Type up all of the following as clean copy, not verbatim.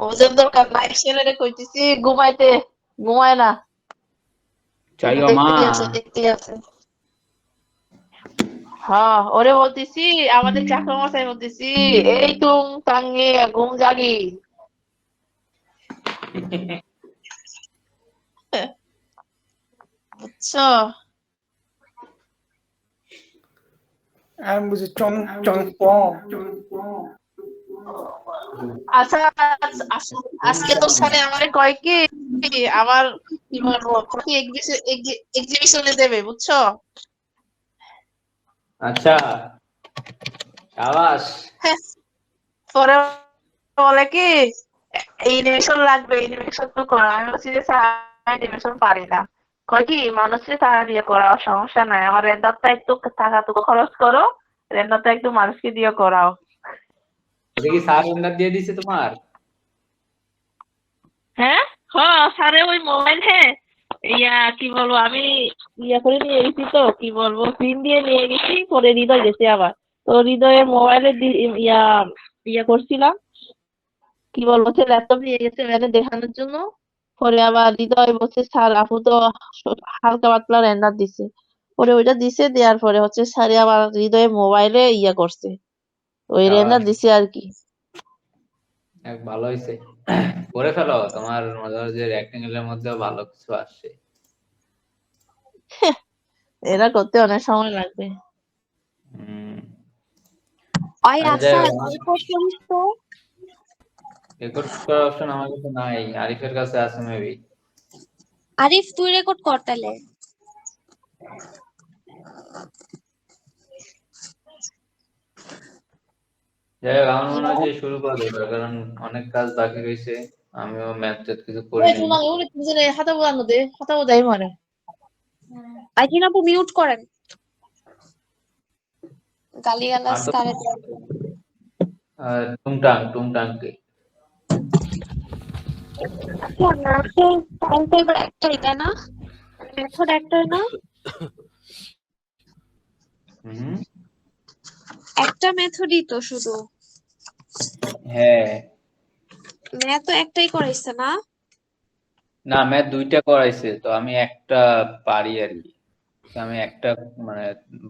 ওদের দরকার নাই, ছেলেরে কইতেছি ঘুমাইতে, ঘুমায় না। চাইও মা দেখতেই আছে। হ্যাঁ, ওরে বলতেছি, আমাদের চাকর মশাই বলতেছি, এই তুম তাঙ্গে ঘুম জাগি। বুঝছো? আমি বুঝি চং চং পং। আচ্ছা, আজকে তোর স্যারে আমারে কয় কি, আমার কি বলবো, এক্সিবিশনে দেবে, বুঝছো? আচ্ছা সাবাস। হ্যাঁ, পরে বলে কি অ্যানিমেশন লাগবে, অ্যানিমেশন তো করা। আমি বলছি যে স্যার অ্যানিমেশন পারি না। কয় কি মানুষকে টাকা দিয়ে করাও, সমস্যা নাই, আমার রেন্ডারটা একটু টাকাটুকু খরচ করো, রেন্ডারটা একটু মানুষকে দিয়ে করাও। এটা কি স্যার রেন্ডার দিয়ে দিছে তোমার? হ্যাঁ, স্যারে ওই মোবাইলে কি বলবো, আমি করে নিয়ে গেছি, তো কি বলবো, পিন দিয়ে নিয়ে গেছি, পরে হৃদয় গেছে আবার। তো হৃদয়ের মোবাইলে করছিলাম, কি বলবো, সে ল্যাপটপ নিয়ে গেছে মানে দেখানোর জন্য। পরে আবার হৃদয় বলছে স্যার আপু তো হালকা পাতলা রেন্ডার দিছে। পরে ওইটা দিছে, দেওয়ার পরে হচ্ছে স্যারে আবার হৃদয়ের মোবাইলে করছে, ওই রেন্ডার সাবাস, দিছে আর কি। ভালো হয়েছে। করে ফেলো, তোমার মনে হয় যে রেক্টেঙ্গেল এর মধ্যে ভালো কিছু আসছে। এরা করতে অনেক সময় লাগবে। হুম। ওই আচ্ছা যাই আসাদ হোক, রেকর্ড করিস তো। রেকর্ড করার অপশন আমার কাছে নাই, আরিফের কাছে আছে মেবি। আরিফ তুই রেকর্ড কর তাহলে। যাই হোক, আমার মনে হয় যে শুরু করা দরকার, কারণ অনেক কাজ বাকি রয়েছে। আমিও ম্যাথ কিছু করে ওই নিই। তোমাকে উনি দুজনে হাতা বোলানো দে, হাতা বোঝাই মরে। আইকিন আপু মিউট করেন, গালিগালাজ আর তো কারে। টুংটাং টুংটাংকে আচ্ছা নার্সের টাইম টেবিল একটাই তাই না, মেথড একটাই না, হুম। একটা মেথডই তো শুধু, হ্যাঁ, ম্যাথ তো একটাই করাইছে না। না ম্যাথ দুইটা করাইছে, তো আমি একটা পারি আর কি। তো আমি একটা মানে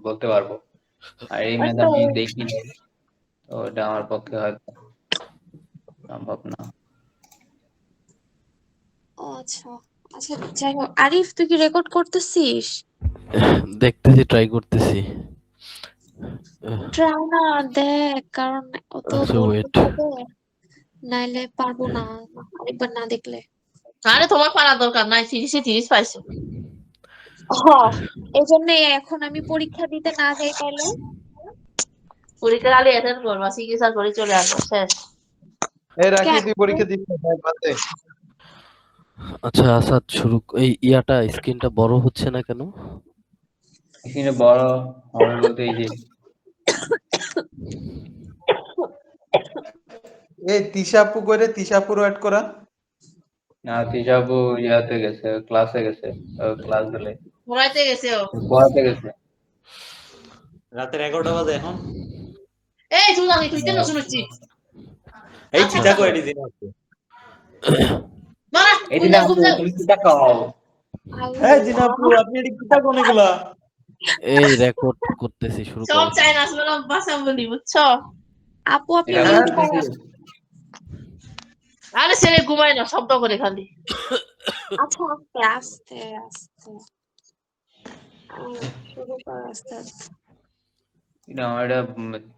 বলতে পারবো, আর এই ম্যাথ আচ্ছা আমি দেখি নাই, তো এটা আমার পক্ষে হয়তো সম্ভব না। ও আচ্ছা, আচ্ছা যাই হোক, আরিফ তুই কি রেকর্ড করতেছিস? দেখতেছি, ট্রাই করতেছি। ট্রাই না, দেখ, কারণ অত আচ্ছা বলতে ওয়েট। হবে, নাইলে পারবো না আরেকবার না দেখলে। আরে তোমার পারা দরকার নাই, 30 পাইছো। হ্যাঁ, এই জন্য এখন আমি পরীক্ষা দিতে না যাই তাহলে। পরীক্ষা খালি অ্যাটেন্ড করবা, চিকিৎসা করে চলে আসবো, শেষ। এই রাখি, কেন? তুই পরীক্ষা দিস না, ভাই, বাদ দে। আচ্ছা আসাদ শুরু, এই ইয়াটা স্ক্রিনটা বড় হচ্ছে না কেন? এখানে বড় হবে বলতে এই যে এই তিশাপু করে তিশাপুর অ্যাড করা। না, তিশাবু ইয়াতে গেছে, ক্লাসে গেছে, ক্লাস দিলে পড়াইতে গেছে ও। পড়াতে গেছে। রাতের 11টা বাজে এখন। এই জুলানি, তুই কেন শুনেছি? এই আচ্ছা চিটা আচ্ছা, কয়টি দিন আছে। মারা এটি ঘুম না যা, ঘুম আপু, যা। তুমি চিটা খাও। এই জিনাপু আপনি এটি চিটা কোন এগুলা। এই রেকর্ড করতেছি, শুরু সব করো। চাই না, আসলে বাসা বলি, বুঝছো? আপু আপনি এটা মিউট বুঝতেছি। করেন। আরে ছেলে ঘুমায় না, শব্দ করে খালি। আচ্ছা আস্তে আস্তে আস্তে শুরু কর আস্তে আস্তে। এটা আমার এটা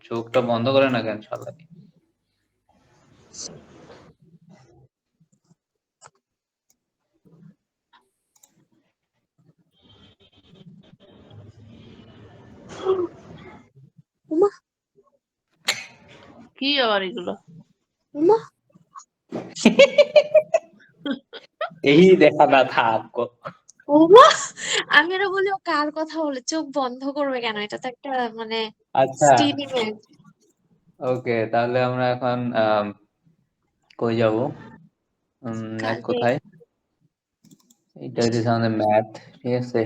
চোখটা বন্ধ করে না কেন শালা। উমা কি আবার এগুলো? উমা, এই দেখা না থাক। উমা, আমি আরো বলি ও কার কথা বলে, চোখ বন্ধ করবে কেন, এটা তো একটা মানে আচ্ছা স্টিল ইমেজ। ওকে, তাহলে আমরা এখন কই যাব? নেক্সট কাজে কোথায়? এটা হচ্ছে আমাদের ম্যাথ, ঠিক আছে।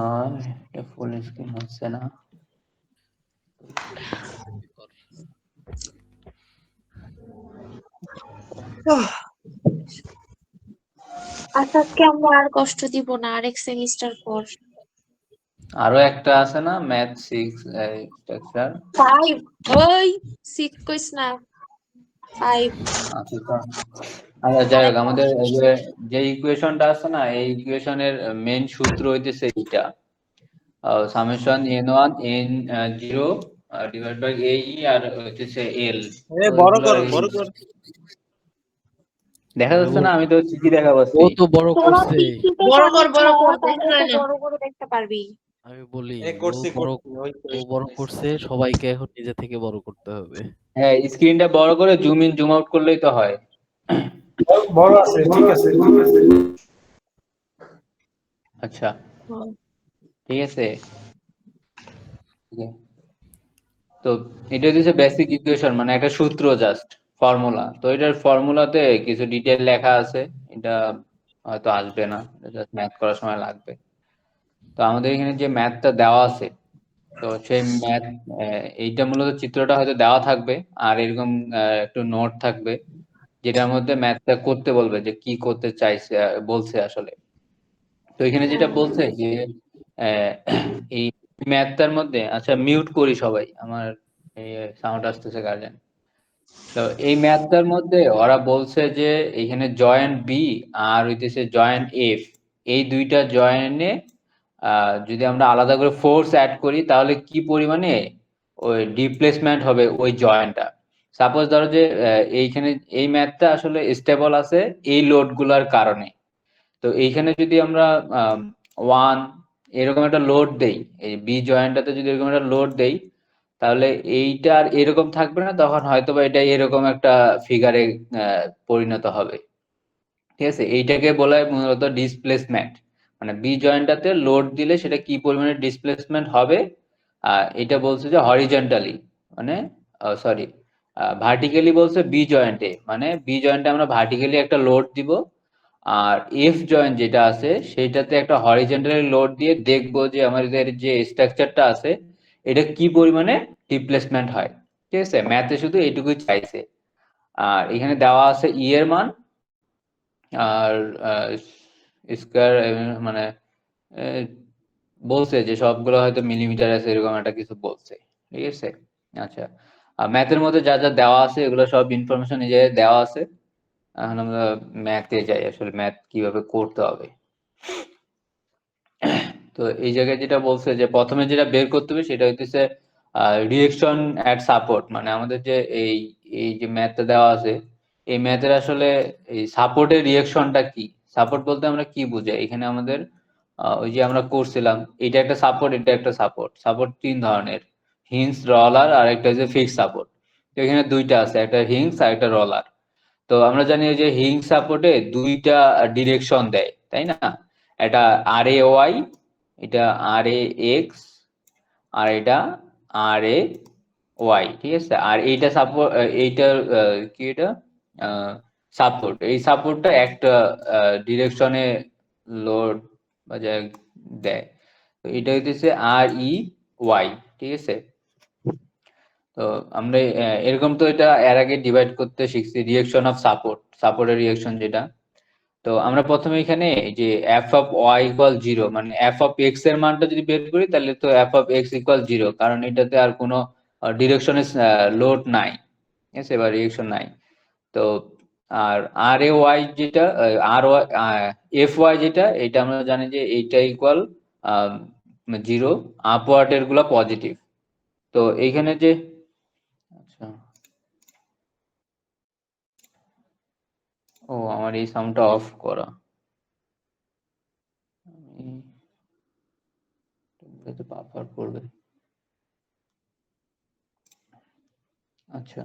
আর এটা ফুল স্ক্রিন হচ্ছে না। আসাদকে আমরা আর কষ্ট দিব না আরেক সেমিস্টার পর। আরো একটা আছে না ম্যাথ 6 স্ট্রাকচার 5 ওই 6 কইস না 5 আছে তো। আচ্ছা যাই হোক আমাদের এই যে ইকুয়েশনটা আছে না এই ইকুয়েশনের মেইন সূত্র হইতেছে এইটা summation n1 n0 divide by ae আর হইতেছে l। বড় কর দেখা যাচ্ছে না? আমি তো চিঠি দেখা ও পাচ্ছি। তো বড় তোরা করছে। পিসিতে বড় কর, বড় কর, তাইলে দেখা যায় তো না। বড় করে দেখতে পারবি। আমি বলি এ করছি ও বড় করছে, সবাইকে এখন নিজে থেকে বড় করতে হবে। হ্যাঁ স্ক্রিনটা বড় করে জুম ইন জুম আউট করলেই তো হয়। বড় আছে, ঠিক আছে। আচ্ছা ঠিক আছে। তো এটা হচ্ছে বেসিক ইকুয়েশন, মানে একটা সূত্র, জাস্ট ফর্মুলা। তো এটার ফর্মুলাতে কিছু ডিটেইল লেখা আছে, এটা হয়তো আসবে না, জাস্ট ম্যাথ করার সময় লাগবে। তো আমাদের এখানে যে ম্যাথটা দেওয়া আছে, তো সেই ম্যাথ এইটা মূলত চিত্রটা হয়তো দেওয়া থাকবে, আর এরকম একটু নোট থাকবে যেটার মধ্যে ম্যাথটা করতে বলবে যে কি করতে চাইছে বলছে আসলে। তো এখানে যেটা বলছে যে এই ম্যাথটার মধ্যে, আচ্ছা মিউট করি সবাই, আমার এই সাউন্ড আসতেছে গার্জেন। তো এই ম্যাথটার মধ্যে ওরা বলছে যে এখানে জয়েন্ট বি আর হইতেছে জয়েন্ট এফ, এই দুইটা জয়েন্টে যদি আমরা আলাদা করে ফোর্স অ্যাড করি তাহলে কি পরিমাণে ওই ডিপ্লেসমেন্ট হবে ওই জয়েন্টটা। সাপোজ ধরো যে এইখানে এই ম্যাথটা আসলে স্টেবল আছে এই লোড গুলার কারণে। তো এইখানে যদি আমরা 1 এরকম একটা লোড দেই, এই বি জয়েন্টটাতে যদি এরকম একটা লোড দেই, তাহলে এইটা আর এরকম থাকবে না, তখন হয়তোবা এটা এরকম একটা ফিগারে পরিণত হবে। ঠিক আছে, এইটাকে বলা হয় মূলত ডিসপ্লেসমেন্ট। মানে বি জয়েন্টটাতে লোড দিলে সেটা কি পরিমাণে ডিসপ্লেসমেন্ট হবে। এটা বলছে যে হরিজন্টালি, মানে সরি ভার্টিক্যালি বলছে বি জয়েন্টে, মানে বি জয়েন্টে আমরা ভার্টিক্যালি একটা লোড দিব, আর এফ জয়েন্ট যেটা আছে সেটাতে একটা হরিজন্টালি লোড দিয়ে দেখবো যে আমাদের যে স্ট্রাকচারটা আছে এটা কি পরিমাণে ডিসপ্লেসমেন্ট হয়। ঠিক আছে, ম্যাথে শুধু এইটুকুই চাইছে। আর এখানে দেওয়া আছে ই এর মান, আর স্কয়ার, মানে বলছে যে সবগুলো হয়তো মিলিমিটার আছে, এরকম একটা কিছু বলছে। ঠিক আছে, আচ্ছা ম্যাথের মধ্যে যা যা দেওয়া আছে এগুলো সব ইনফরমেশন এই জায়গায় দেওয়া আছে। এখন আমরা ম্যাথে যাই, আসলে ম্যাথ কিভাবে করতে হবে। তো এই জায়গায় যেটা বলছে যে প্রথমে যেটা বের করতে হবে সেটা হইতেছে রিঅ্যাকশন অ্যাট সাপোর্ট। মানে আমাদের যে এই যে ম্যাথটা দেওয়া আছে এই ম্যাথের আসলে এই সাপোর্টের রিঅ্যাকশনটা কি। সাপোর্ট বলতে আমরা কি বুঝাই, এখানে আমাদের ওই যে আমরা করছিলাম এটা একটা সাপোর্ট, এটা একটা সাপোর্ট। সাপোর্ট তিন ধরনের, হিঞ্জ, রলার আর একটা হচ্ছে ফিক্স সাপোর্ট। তো এখানে দুইটা আছে, একটা হিঞ্জ আর একটা রলার। তো আমরা জানি যে হিঞ্জ সাপোর্টে দুইটা ডিরেকশন দেয়, তাই না? এটা আর এ ওয়াই, এটা আর এ এক্স, আর এটা আর এ ওয়াই। ঠিক আছে, আর এইটা সাপোর্ট, এইটার কি এটা সাপোর্ট, এই সাপোর্টটা একটা ডিরেকশনে লোড বা যা দেয়। তো এটা হইতেছে আর ই ওয়াই। ঠিক আছে, তো আমরা এরকম তো এটা এর আগে ডিভাইড করতে শিখছি, রিঅ্যাকশন অফ সাপোর্ট, সাপোর্টের রিঅ্যাকশন যেটা। তো আমরা প্রথমে এখানে যে এফ অফ ওয়াই ইকুয়াল 0, মানে এফ অফ এক্স এর মানটা যদি বের করি তাহলে তো এফ অফ এক্স ইকুয়াল 0, কারণ এটাতে আর কোনো ডিরেকশনে লোড নাই, ঠিক আছে, বা রিঅ্যাকশন নাই। তো আর আর এ ওয়াই যেটা, আর ওয়াই এফ ওয়াই যেটা, এটা আমরা জানি যে এইটা ইকুয়াল 0, আপওয়ার্ড এর গুলা পজিটিভ। তো এইখানে যে আচ্ছা, ও আমার এই সাউন্ডটা অফ করা, বাফার করবে। আচ্ছা,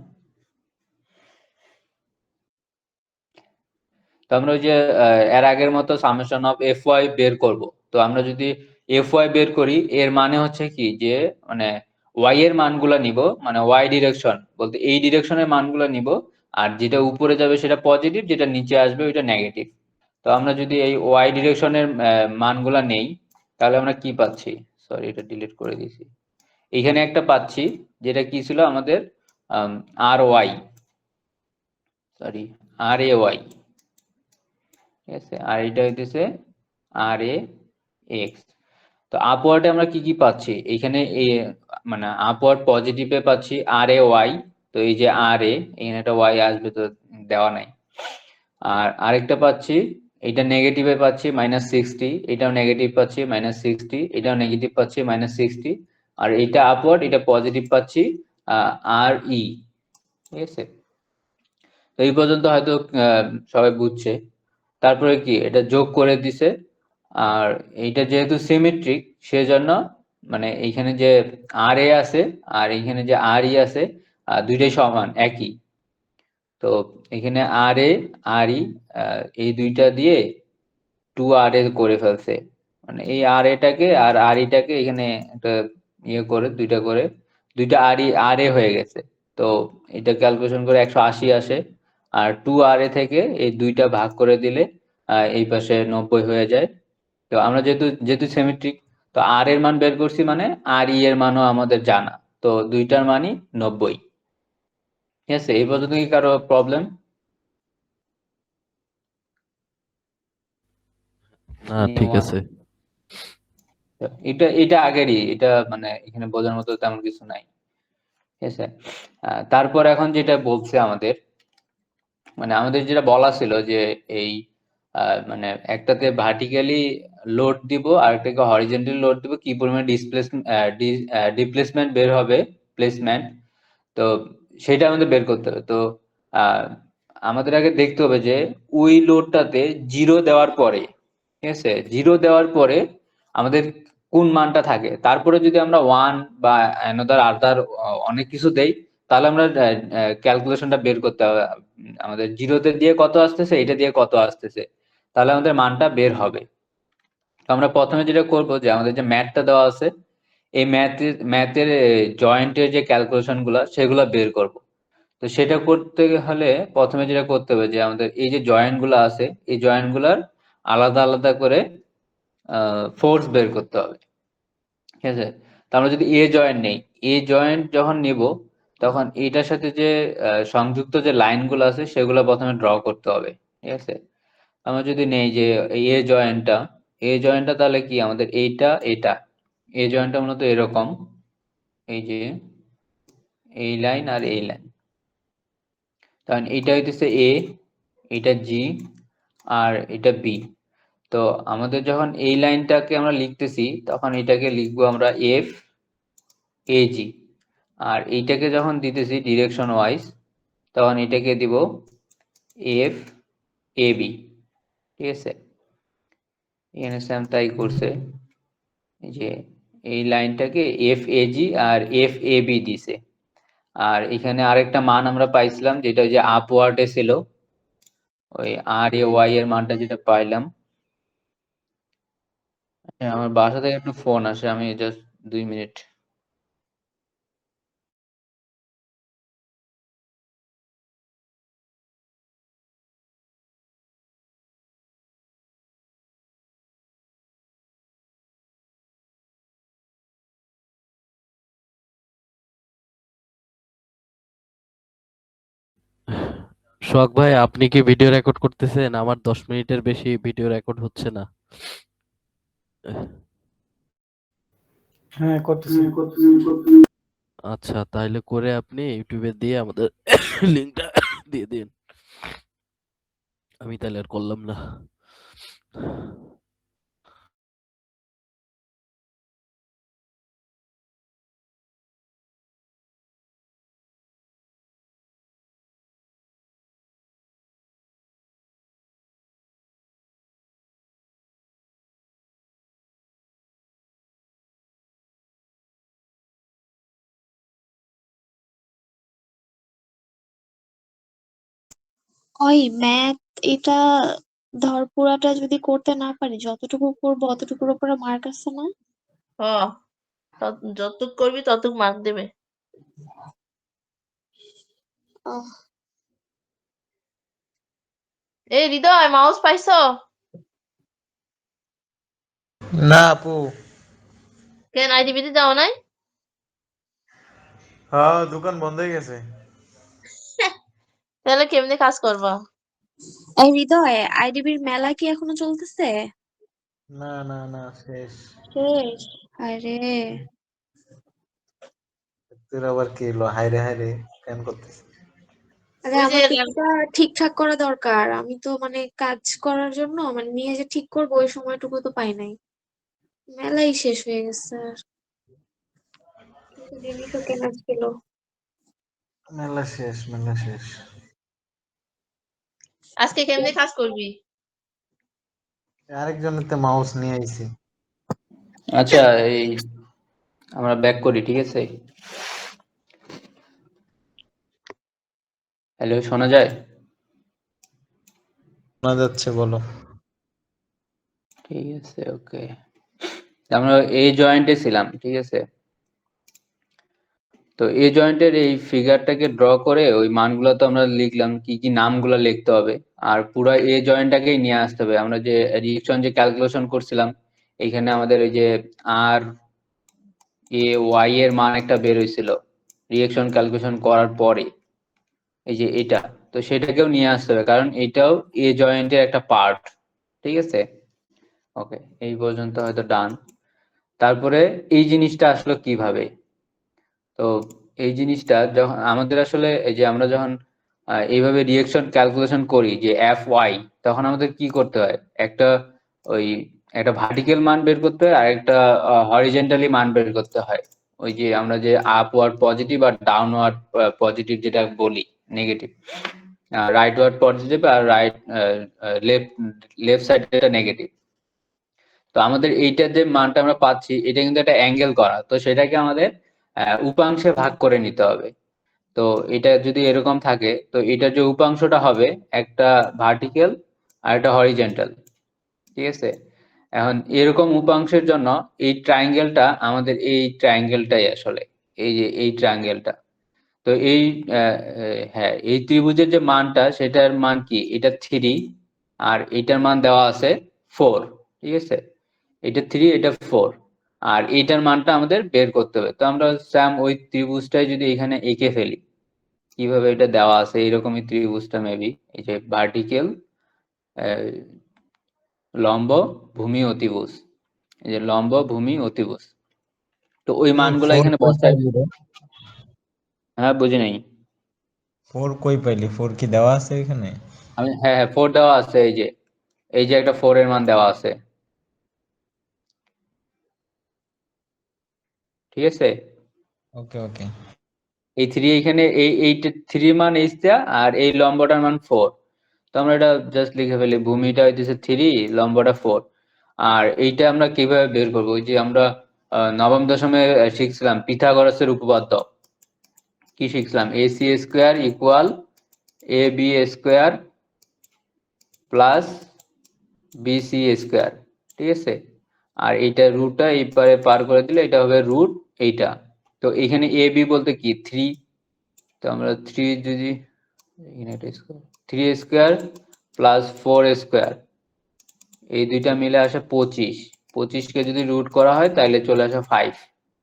তো আমরা ওই যে এর আগের মতো সামেশন অফ এফ ওয়াই বের করব। তো আমরা যদি এফ ওয়াই বের করি এর মানে হচ্ছে কি যে মানে ওয়াই এর মানগুলা নিব, মানে ওয়াই ডিরেকশন বলতে এই ডিরেকশনের মানগুলা নিব, আর যেটা উপরে যাবে সেটা পজিটিভ, যেটা নিচে আসবে ওইটা নেগেটিভ। তো আমরা যদি এই ওয়াই ডিরেকশনের মানগুলা নেই তাহলে আমরা কি পাচ্ছি, সরি এটা ডিলিট করে দিয়েছি, এখানে একটা পাচ্ছি যেটা কি ছিল আমাদের আর Y, sorry R A Y, ঠিক আছে, আর এটা হইতেছে আর এ এক্স। তো আপওয়ার্ডে আমরা কি কি পাচ্ছি এখানে, এই মানে আপওয়ার্ড পজিটিভে পাচ্ছি আর এ ওয়াই, তো এই যে আর এ, এখানে একটা ওয়াই আসবে তো দেওয়া নাই। আর আরেকটা পাচ্ছি এটা নেগেটিভে পাচ্ছি -60, এটাও নেগেটিভ পাচ্ছি -60, এটাও নেগেটিভ পাচ্ছি -60, আর এটা আপওয়ার্ড, এটা পজিটিভ পাচ্ছি আর ই, ঠিক আছে। তো এই পর্যন্ত হয়তো সবাই বুঝছে। তারপরে কি এটা যোগ করে দিছে, আর এইটা যেহেতু সিমেট্রিক সেজন্য মানে এইখানে যে আর এ আছে আর এইখানে যে আর ই আছে দুইটাই সমান একই। তো এখানে আর এ আর ই এই দুইটা দিয়ে 2 আর এ করে ফেলছে, মানে এই আর এটাকে আর আর ইটাকে এখানে একটা ইয়ে করে দুইটা আর এ হয়ে গেছে। তো এটা ক্যালকুলেশন করে 180 আসে, আর 2 আর এ থেকে এই দুইটা ভাগ করে দিলে এই পাশে 90 হয়ে যায়। তো আমরা যেহেতু সিমেট্রিক, তো আর এর মান বের করছি মানে আর ই এর মানও আমাদের জানা, তো দুইটার মানই 90। ঠিক আছে, এই পর্যন্ত কি কারো প্রবলেম? না ঠিক আছে। এটা আগেরই, এটা মানে এখানে বোঝার মতো তেমন কিছু নাই, ঠিক আছে। তারপর এখন যেটা বলছে আমাদের, মানে আমাদের যেটা বলা ছিল যে এই মানে একটাতে ভার্টিক্যালি লোড দিব আর একটাকে হরিজন্টালি লোড দিব, কি পরিমাণ ডিসপ্লেসমেন্ট বের হবে, প্লেসমেন্ট, তো সেটা আমাদের বের করতে হবে। তো আহ, আমাদের আগে দেখতে হবে যে ওই লোডটাতে 0 দেওয়ার পরে, ঠিক আছে, 0 দেওয়ার পরে আমাদের কোন মানটা থাকে। তারপরে যদি আমরা 1 বা অ্যানাদার আদার অনেক কিছু দেই, তাহলে আমরা ক্যালকুলেশনটা বের করতে হবে। আমাদের 0তে দিয়ে কত আসতেছে, এটা দিয়ে কত আসতেছে, তাহলে আমাদের মানটা বের হবে। তো আমরা প্রথমে যেটা করব যে আমাদের যে ম্যাথটা দেওয়া আছে, এই ম্যাথের জয়েন্টের যে ক্যালকুলেশন গুলা সেগুলা বের করব। তো সেটা করতে হলে প্রথমে যেটা করতে হবে যে আমাদের এই যে জয়েন্ট গুলা আছে, এই জয়েন্ট গুলার আলাদা আলাদা করে ফোর্স বের করতে হবে, ঠিক আছে। তো আমরা যদি এ জয়েন্ট নেই, এ জয়েন্ট যখন নিব তখন এটার সাথে যে সংযুক্ত যে লাইন গুলো আছে সেগুলো প্রথমে ড্র করতে হবে, ঠিক আছে। আমরা যদি নেই যে এ জয়েন্টটা তাহলে কি আমাদের এটা এ জয়েন্টটা মূলত এরকম, এই যে এই লাইন আর এই লাইন, কারণ এইটা হইতেছে এ, এটা জি, আর এটা বি। তো আমাদের যখন এই লাইনটাকে আমরা লিখতেছি তখন এটাকে লিখবো আমরা এফ এ জি, আর এইটাকে যখন দিতেছি ডিরেকশন ওয়াইজ তখন এটাকে দিব এফ এ বি, ঠিক আছে। এখানে স্যাম তাই করছে, এই যে এই লাইনটাকে এফ এ জি আর এফ এ বি দিছে। আর এখানে আরেকটা মান আমরা পাইছিলাম যেটা যে আপওয়ার্ডে ছিল, ওই আর এ ওয়াই এর মানটা যেটা পাইলাম। হ্যাঁ, আমার বাসা থেকে একটু ফোন আসে, আমি জাস্ট 2 মিনিট। সোহাগ ভাই, আপনি কি ভিডিও রেকর্ড করতেছেন? আমার 10 মিনিটের বেশি ভিডিও রেকর্ড হচ্ছে না। হ্যাঁ করতেছি। আচ্ছা, তাহলে করে আপনি ইউটিউবে দিয়ে আমাদের লিঙ্কটা দিয়ে দিন। আমি তাহলে আর করলাম না। ওই ম্যাথ, এটা ধর পুরাটা যদি করতে না পারি, যতটুকু করবো অতটুকুর উপরে মার্ক আছে না? হ, যতটুক করবি ততটুক মার্ক দেবে। আহ, এই হৃদয়, মাউস পাইছো? না আপু। কেন আইডিবিতে যাও নাই? হ্যাঁ দোকান বন্ধ হয়ে গেছে। তাহলে কেমনে কাজ করবা? এই হৃদয়, আইডিবির মেলা কি এখনো চলতেছে? না না না, শেষ। শেষ? আরে তোর আবার কি এলো? হায়রে হায়রে কেন করতেছিস? আরে ওই যে আমার তো এটা ঠিকঠাক করা দরকার। আমি তো মানে কাজ করার জন্য মানে নিয়ে যে ঠিক করবো ওই সময়টুকু তো পাই নাই। মেলাই শেষ হয়ে গেছে আর কিছু জিনিসও কেনা ছিল। মেলা শেষ, মেলা শেষ। আজকে কেমনে কাজ করবি? আরেকজনের তো মাউস নিয়ে আইছি। আচ্ছা, এই আমরা ব্যাক করি, ঠিক আছে? হ্যালো, শোনা যায়? শোনা যাচ্ছে, বলো। ঠিক আছে, ওকে। আমরা এই জয়েন্টে ছিলাম, ঠিক আছে? তো এই জয়েন্টের এই ফিগারটাকে ড্র করে ওই মানগুলো তো আমরা লিখলাম, কি কি নামগুলো লিখতে হবে, আর পুরো এই জয়েন্টটাকেই নিয়ে আসতে হবে। আমরা যে রিয়েকশন যে ক্যালকুলেশন করছিলাম, এখানে আমাদের ওই যে আর এ ওয়াই এর মান একটা বের হয়েছিল রিয়েকশন ক্যালকুলেশন করার পরে, এই যে এটা, তো সেটাকেও নিয়ে আসতে হবে, কারণ এটাও এ জয়েন্টের একটা পার্ট, ঠিক আছে? ওকে, এই পর্যন্ত হয়তো ডান। তারপরে এই জিনিসটা আসলে কিভাবে, তো এই জিনিসটা যখন আমাদের আসলে এই যে আমরা যখন এইভাবে রিয়েকশন ক্যালকুলেশন করি যে এফ ওয়াই, তখন আমাদের কি করতে হয়, একটা ওই একটা ভার্টিক্যাল মান বের করতে হয় আর একটা হরিজেন্টালি মান বের করতে হয়। ওই যে আমরা যে আপওয়ার্ড পজিটিভ আর ডাউনওয়ার্ড পজিটিভ যেটা বলি, নেগেটিভ, রাইটওয়ার্ড পজিটিভ আর লেফট লেফট সাইড এটা নেগেটিভ। তো আমাদের এইটার যে মানটা আমরা পাচ্ছি এটা কিন্তু একটা অ্যাঙ্গেল করা, তো সেটাকে আমাদের উপাংশে ভাগ করে নিতে হবে। তো এটা যদি এরকম থাকে, তো এটার যে উপাংশটা হবে একটা ভার্টিক্যাল আর একটা হরিজেন্টাল, ঠিক আছে? এখন এরকম উপাংশের জন্য এই ট্রায়াঙ্গেলটা আমাদের, এই ট্রায়াঙ্গেলটাই আসলে এই যে এই ট্রায়াঙ্গেলটা, তো এই হ্যাঁ, এই ত্রিভুজের যে মানটা সেটার মান কি, এটা 3 আর এটার মান দেওয়া আছে 4, ঠিক আছে? এটা 3, এটা 4, আর এইটার মানটা আমাদের বের করতে হবে। তো আমরা স্যাম ওই ত্রিভুজটাই যদি এখানে এঁকে ফেলি, কিভাবে, এটা দেওয়া আছে এরকমই ত্রিভুজটা মেবি, এই যে ভার্টিক্যাল, লম্ব, ভূমি, অতিভুজ, এই যে লম্ব, ভূমি, অতিভুজ, তো ওই মানগুলো ফোর এখানে কই বসাই। পাইলি রে? হ্যাঁ, বুঝি নাই। ফোর কই পাইলি? ফোর কি দেওয়া আছে এখানে? হ্যাঁ হ্যাঁ, 4 দেওয়া আছে, এই যে একটা 4 এর মান দেওয়া আছে, ঠিক আছে? ওকে ওকে। এই 3 এখানে, এই 3 মান এইটা, আর এই লম্বটার মান 4। তো আমরা এটা জাস্ট লিখে ফেলি, ভূমিটা হইতেছে 3, লম্বটা 4। আর এইটা আমরা কিভাবে বের করবো, ওই যে আমরা নবম দশমে শিখছিলাম পিথাগোরাসের উপপাদ্য, কি শিখছিলাম, AC square equal A B square plus BC square, ঠিক আছে? আর এইটা রুটটা এই পারে পার করে দিলে এটা হবে রুট এইটা। তো এখানে এ বি বলতে কি 3, তো আমরা 3 যদি এখানে এটা স্কোয়ার, 3 স্কোয়ার প্লাস 4 স্কোয়ার, এই দুইটা মিলে আসে 25, 25কে যদি রুট করা হয় তাহলে চলে আসে 5,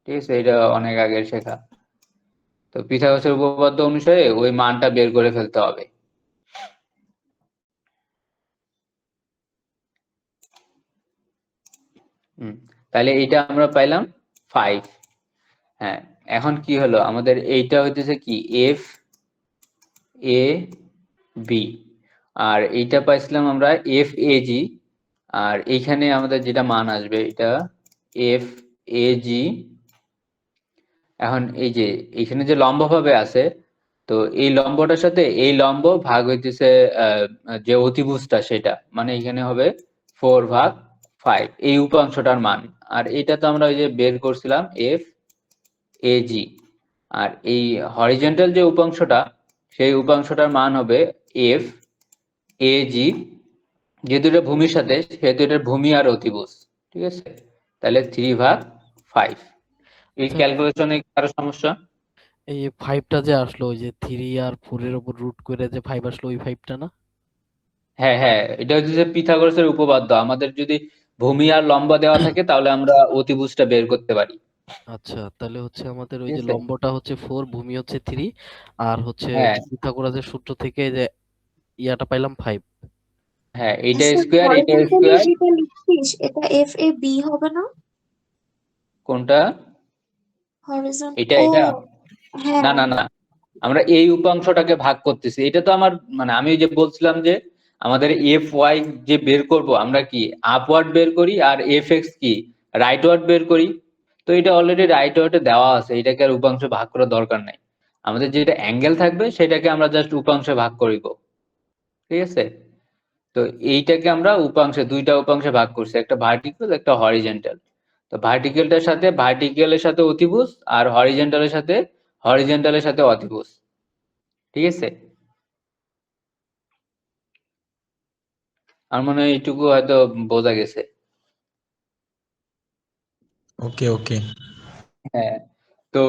ঠিক আছে? এটা অনেক আগের শেখা। তো পিথাগোরাসের উপপাদ্য অনুসারে ওই মানটা বের করে ফেলতে হবে। তাহলে এইটা আমরা পাইলাম 5। হ্যাঁ, এখন কি হলো, আমাদের এইটা হইতেছে কি এফ এ বি, আর এইটা পাইছিলাম আমরা এফ এ জি, আর এইখানে আমাদের যেটা মান আসবে এটা এফ এ জি। এখন এই যে এইখানে যে লম্ব ভাবে আছে, তো এই লম্বটার সাথে এই লম্ব ভাগ হইতেছে যে অতিভুজটা সেটা, মানে এখানে হবে 4/5 এই উপাংশটার মান। আর এটা তো আমরা ওই যে বের করছিলাম এফ এ জি, আর এই হরিজন্টাল যে উপাংশটা সেই উপাংশটার মান হবে এফ এ জি, যেহেতু এটা ভূমির সাথে সেহেতু এটা ভূমি আর অতিভুজ, ঠিক আছে? তাহলে 3/5। এই আচ্ছা, ক্যালকুলেশনে কারো সমস্যা? এই 5টা যে আসলো, ওই যে 3 আর 4 এর উপর রুট করে যে 5 আসলো, ওই 5টা না? হ্যাঁ হ্যাঁ, এটা হচ্ছে যে পিথাগোরাসের উপপাদ্য, আমাদের যদি ভূমি আর লম্ব দেওয়া থাকে তাহলে আমরা অতিভুজটা বের করতে পারি। আচ্ছা, তাহলে হচ্ছে আমাদের ওই ঠিক যে আছে? লম্বটা হচ্ছে 4, ভূমি হচ্ছে 3, আর হচ্ছে হ্যাঁ পিথাগোরাসের সূত্র থেকে যে ইয়াটা পাইলাম 5। হ্যাঁ, এইটা আচ্ছা, স্কোয়ার এটা হরিজন্টালি স্কোয়ার। যেটা লিখছিস এটা এফ এ বি হবে না? কোনটা? হরিজন এটা ও এটা হ্যাঁ না না হ্যাঁ। না, আমরা এই উপাংশটাকে ভাগ করতেছি। এটা তো আমার মানে আমি ওই যে বলছিলাম যে আমাদের এফ ওয়াই যে বের করব আমরা কি আপওয়ার্ড বের করি, আর এফ এক্স কি রাইটওয়ার্ড বের করি। তো এটা অলরেডি রাইটওয়ার্ডে দেওয়া আছে, এটাকে আর উপাংশে ভাগ করার দরকার নাই। আমাদের যেটা অ্যাঙ্গেল থাকবে সেটাকে আমরা জাস্ট উপাংশে ভাগ করিব, ঠিক আছে? তো এইটাকে আমরা উপাংশে, দুইটা উপাংশে ভাগ করছি, একটা ভার্টিক্যাল একটা হরিজন্টাল। তো ভার্টিক্যালটার সাথে ভার্টিক্যালের সাথে অতিভুজ, আর হরিজন্টালের সাথে অতিভুজ, ঠিক আছে? আমার মনে হয় এইটুকু হয়তো বোঝা গেছে। ওকে ওকে। হ্যাঁ, তো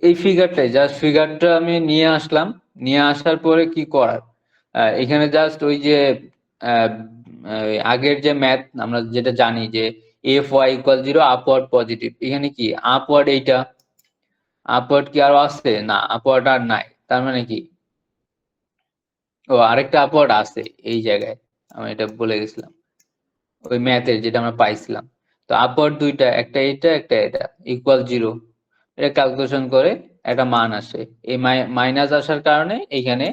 এই ফিগারটা আমি নিয়ে আসলাম। নিয়ে আসার পরে কি করার, এখানে জাস্ট ওই যে আহ, আগের যে ম্যাথ আমরা যেটা জানি যে F Y equal 0 upward positive, এখানে কি আপওয়ার্ড, এইটা আপওয়ার্ড কি আরো আছে? না, আপওয়ার্ড আর নাই। তার মানে কি, ও আরেকটা আপওয়ার্ড আছে এই জায়গায়, আমি এটা বলে গেছিলাম ওই ম্যাথের যেটা আমরা পাইছিলাম। তো আপওয়ার্ড দুইটা, একটা এটা এটা ইকুয়াল 0, এটা ক্যালকুলেশন করে একটা মান আসে। এই মাইনাস আসার কারণে এইখানে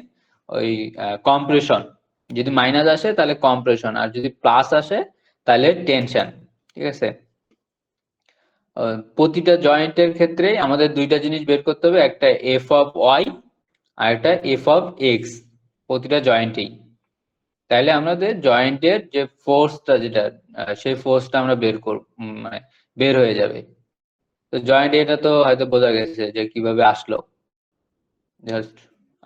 ওই কম্প্রেশন, যদি মাইনাস আসে তাহলে কম্প্রেশন, আর যদি প্লাস আসে তাহলে টেনশন, ঠিক আছে? প্রতিটা জয়েন্টের ক্ষেত্রে আমাদের দুইটা জিনিস বের করতে হবে, একটা এফ অফ ওয়াই আর একটা এফ অফ এক্স, প্রতিটা জয়েন্টেই। তাইলে আমাদের জয়েন্টের যে ফোর্সটা যেটা সেই ফোর্সটা আমরা বের করব, মানে বের হয়ে যাবে। তো জয়েন্ট এটা তো হয়তো বোঝা গেছে যে কিভাবে আসলো জাস্ট।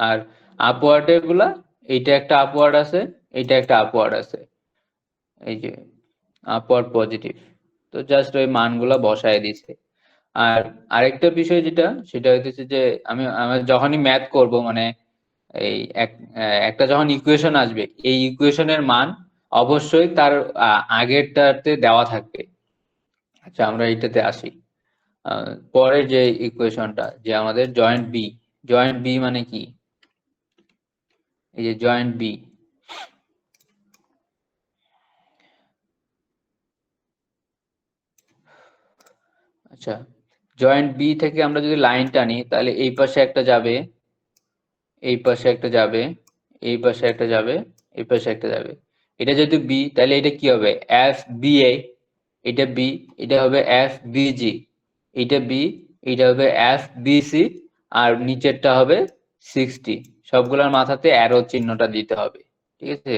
আর আপওয়ার্ড এগুলা, এইটা একটা আপওয়ার্ড আছে, এইটা একটা আপওয়ার্ড আছে, এই যে আপওয়ার্ড পজিটিভ। তো জাস্ট ওই মানগুলা বসায় দিছে। আর আরেকটা বিষয় যেটা, সেটা হইতেছে যে আমি যখনই ম্যাথ করব, মানে এই একটা যখন ইকুয়েশন আসবে, এই ইকুয়েশনের মান অবশ্যই তার আগেরটাতে দেওয়া থাকবে। আচ্ছা, আমরা এইটাতে আসি। পরের যে ইকুয়েশনটা, যে আমাদের জয়েন্ট বি মানে কি, এই যে জয়েন্ট বি, আচ্ছা জয়েন্ট বি থেকে আমরা যদি লাইন টানি তাহলে এই পাশে একটা যাবে, এই পাশে একটা যাবে, এই পাশে একটা যাবে, এই পাশে একটা যাবে। এটা যেহেতু বি, তাহলে এটা কি হবে, এফ বি এ, এটা বি, এটা হবে এফ বি জি, এটা বি, এটা হবে এফ বি সি, আর নিচেরটা হবে 60। সবগুলোর মাথাতে অ্যারো চিহ্নটা দিতে হবে, ঠিক আছে?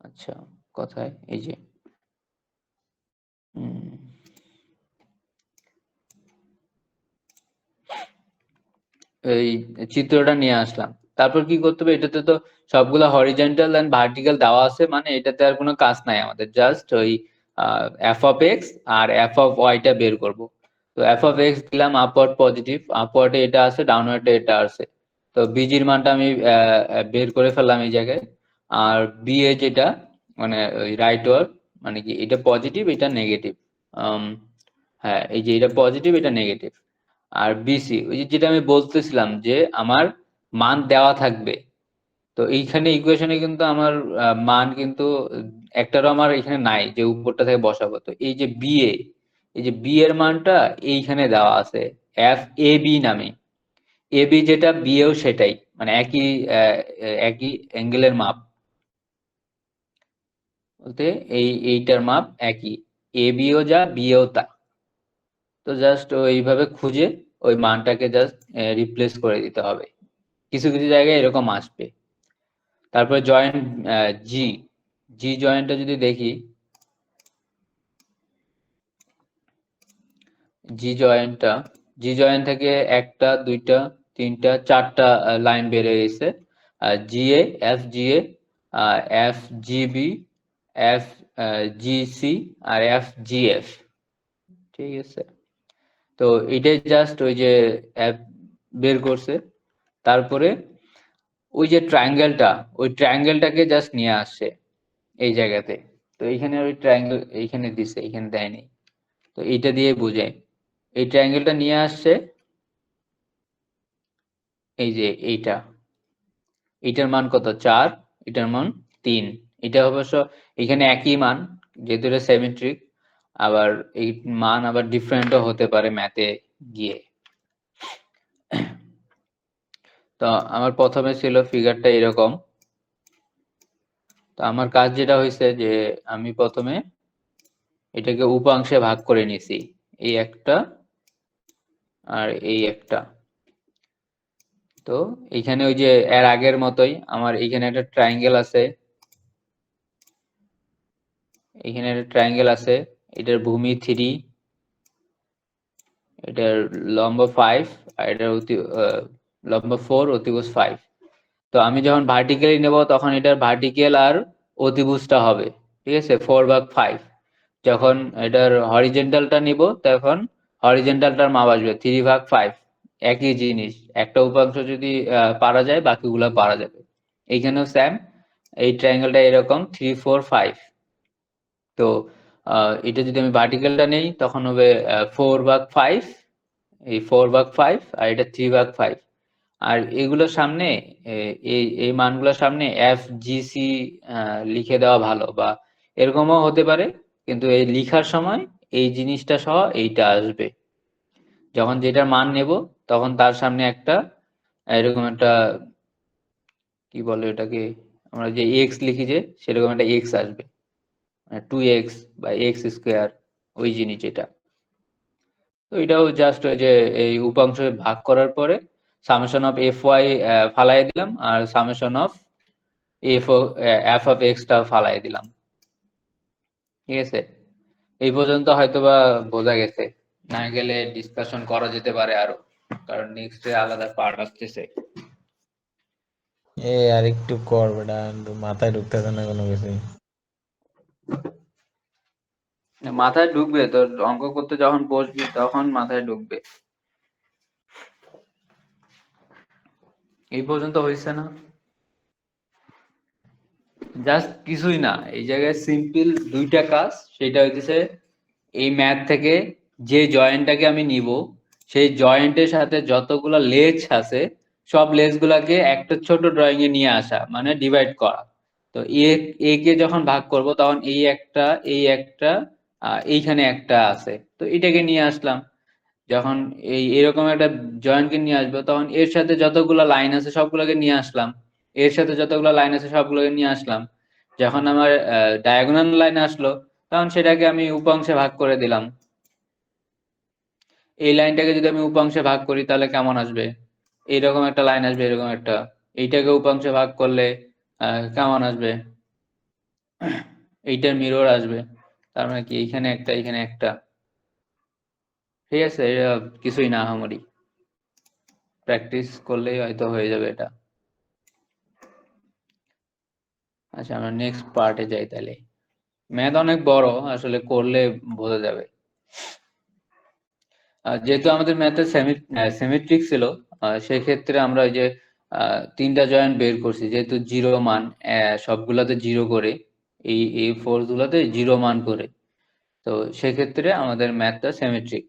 আচ্ছা, কথায় এই যে এই চিত্রটা নিয়ে আসলাম। তারপর কি করতে হবে, এটাতে তো সবগুলা হরিজন্টাল এন্ড ভার্টিক্যাল দেওয়া আছে, মানে এটাতে আর কোনো কাজ নাই আমাদের, জাস্ট ওই এফ অফ এক্স আর এফ অফ ওয়াইটা বের করব। তো এফ অফ এক্স দিলাম আপওয়ার্ড পজিটিভ, আপওয়ার্ডে এটা আছে, ডাউনওয়ার্ডে এটা আছে। তো বিজির মানটা আমি বের করে ফেললাম এই জায়গায়। আর বি এ যেটা মানে ওই রাইটওয়ার্ড, মানে কি এটা পজিটিভ এটা নেগেটিভ, হ্যাঁ এই যে এটা পজিটিভ এটা নেগেটিভ। আর বিসি ওই যে যেটা আমি বলতেছিলাম যে আমার মান দেওয়া থাকবে। তো এইখানে ইকুয়েশনে কিন্তু আমার মান কিন্তু একটারও আমার এখানে নাই যে উপরটা থেকে বসাবো। তো এই যে বি এ, এই যে বি এর মানটা এইখানে দেওয়া আছে এফ এ বি নামে। এ বি যেটা, বি এও সেটাই, মানে একই অ্যাঙ্গেলের মাপ, বলতে এইটার মাপ একই, এ বিও যা বি এও তা। তো জাস্ট ওইভাবে খুঁজে ওই মানটাকে জাস্ট রিপ্লেস করে দিতে হবে, কিছু কিছু জায়গায় এরকম আসবে। তারপরে জয়েন্ট জি, জি জয়েন্টটা যদি দেখি, জি জয়েন্ট থেকে একটা দুইটা তিনটা চারটা লাইন বের হয়ে গেছে, G A, F G A, F G B, F G C, আর এফ জি এফ, ঠিক আছে? তো এটাই জাস্ট ওই যে F বের করছে। তারপরে ওই যে ট্রায়াঙ্গেলটা, ওই ট্রায়াঙ্গেলটাকে জাস্ট নিয়ে আসছে এই জায়গাতে। তো এইখানে ওই ট্রায়াঙ্গেল এইখানে দিছে, এইখানে দেয়নি। তো এইটা দিয়ে বোঝায়। এই ট্রায়াঙ্গেলটা নিয়ে আসছে এই যে এইটার মান কত 4, এটার মান 3। এটা অবশ্য এখানে একই মান যেহেতু এটা সিমেট্রিক, আবার এই মান আবার ডিফারেন্টও হতে পারে ম্যাথে গিয়ে। তো আমার প্রথমে ছিল ফিগারটা এরকম। তো আমার কাজ যেটা হয়েছে যে আমি প্রথমে এটাকে উপাংশে ভাগ করে নিছি, এই একটা আর এই একটা। তো এখানে ওই যে এর আগের মতোই আমার এখানে একটা ট্রায়াঙ্গেল আছে, এখানে একটা ট্রায়াঙ্গেল আছে, এটার ভূমি 3, এটার লম্ব 5 আর এটার লম্ব 4, অতিভুজ 5। তো আমি যখন ভার্টিক্যালি নেব তখন এটার ভার্টিক্যাল আর অতিভুজটা হবে, ঠিক আছে, 4/5। যখন এটার হরিজেন্টালটা নিব তখন হরিজেন্টালটার মাপ আসবে 3/5। একই জিনিস, একটা উপাংশ যদি পারা যায় বাকিগুলো পারা যাবে। এইখানেও সেম, এই ট্রায়াঙ্গেলটা এরকম 3, 4, 5। তো এটা যদি আমি ভার্টিক্যালটা নেই তখন হবে 4/5, এই 4/5 আর এটা 3/5। আর এগুলোর সামনে এই মানগুলোর সামনে FGC লিখে দেওয়া ভালো, বা এরকমও হতে পারে, কিন্তু এই লিখার সময় এই জিনিসটা সহ এইটা আসবে। যখন যেটার মান নেব তখন তার সামনে একটা এরকম একটা কি বলে এটাকে, আমরা যে x লিখি যে সেরকম একটা x আসবে, 2x বা x², ওই জিনিস এটা। তো এটাও জাস্ট ওই যে এই উপাংশ ভাগ করার পরে সামেশন অফ fy ফালাই দিলাম আর summation of f of x টা ফালাই দিলাম, ঠিক আছে। এই পর্যন্ত হয়তোবা বোঝা গেছে, না গেলে ডিসকাশন করা যেতে পারে আরো, কারণ নেক্সট এ আলাদা পার্ট আসতেছে। আর একটু কর বেটা, মাথায় ঢুকতেছে না কোনো কিছুই। মাথায় ঢুকবে তোর, অঙ্ক করতে যখন বসবি তখন মাথায় ঢুকবে। এই পর্যন্ত হয়েছে না? জাস্ট কিছুই না, এই জায়গায় সিম্পল দুইটা কাজ, সেটা হইতেছে এই ম্যাথ থেকে যে জয়েন্টটাকে আমি নিব সেই জয়েন্টের সাথে যতগুলো লেজ আছে সব লেজ গুলাকে একটা ছোট ড্রয়িং এ নিয়ে আসা, মানে ডিভাইড করা। তো এ কে যখন ভাগ করব তখন এই একটা এইখানে একটা আছে, তো এটাকে নিয়ে আসলাম। যখন এরকম একটা জয়েন্টকে নিয়ে আসবো তখন এর সাথে যতগুলো লাইন আছে সবগুলোকে নিয়ে আসলাম, এর সাথে যতগুলো লাইন আছে সবগুলোকে নিয়ে আসলাম। যখন আমার ডায়াগোনাল লাইন আসলো তখন সেটাকে আমি উপাংশে ভাগ করে দিলাম। এই লাইনটাকে যদি আমি উপাংশে ভাগ করি তাহলে কেমন আসবে, এইরকম একটা লাইন আসবে, এরকম একটা। এইটাকে উপাংশে ভাগ করলে কেমন আসবে, এইটার মিরর আসবে। তার মানে কি এইখানে একটা এখানে একটা, ঠিক আছে। এটা কিছুই না, আহামরি প্র্যাকটিস করলেই হয়তো হয়ে যাবে এটা। আচ্ছা আমরা নেক্সট পার্টে যাই তাহলে। ম্যাথ অনেক বড়, আসলে করলে বোঝা যাবে। যেহেতু আমাদের ম্যাথে সিমেট্রিক ছিল, সেক্ষেত্রে আমরা ওই যে 3টা জয়েন্ট বের করছি, যেহেতু জিরো মান সবগুলাতে জিরো করে, এই ফোর্স গুলাতে জিরো মান করে, তো সেক্ষেত্রে আমাদের ম্যাথটা সিমেট্রিক।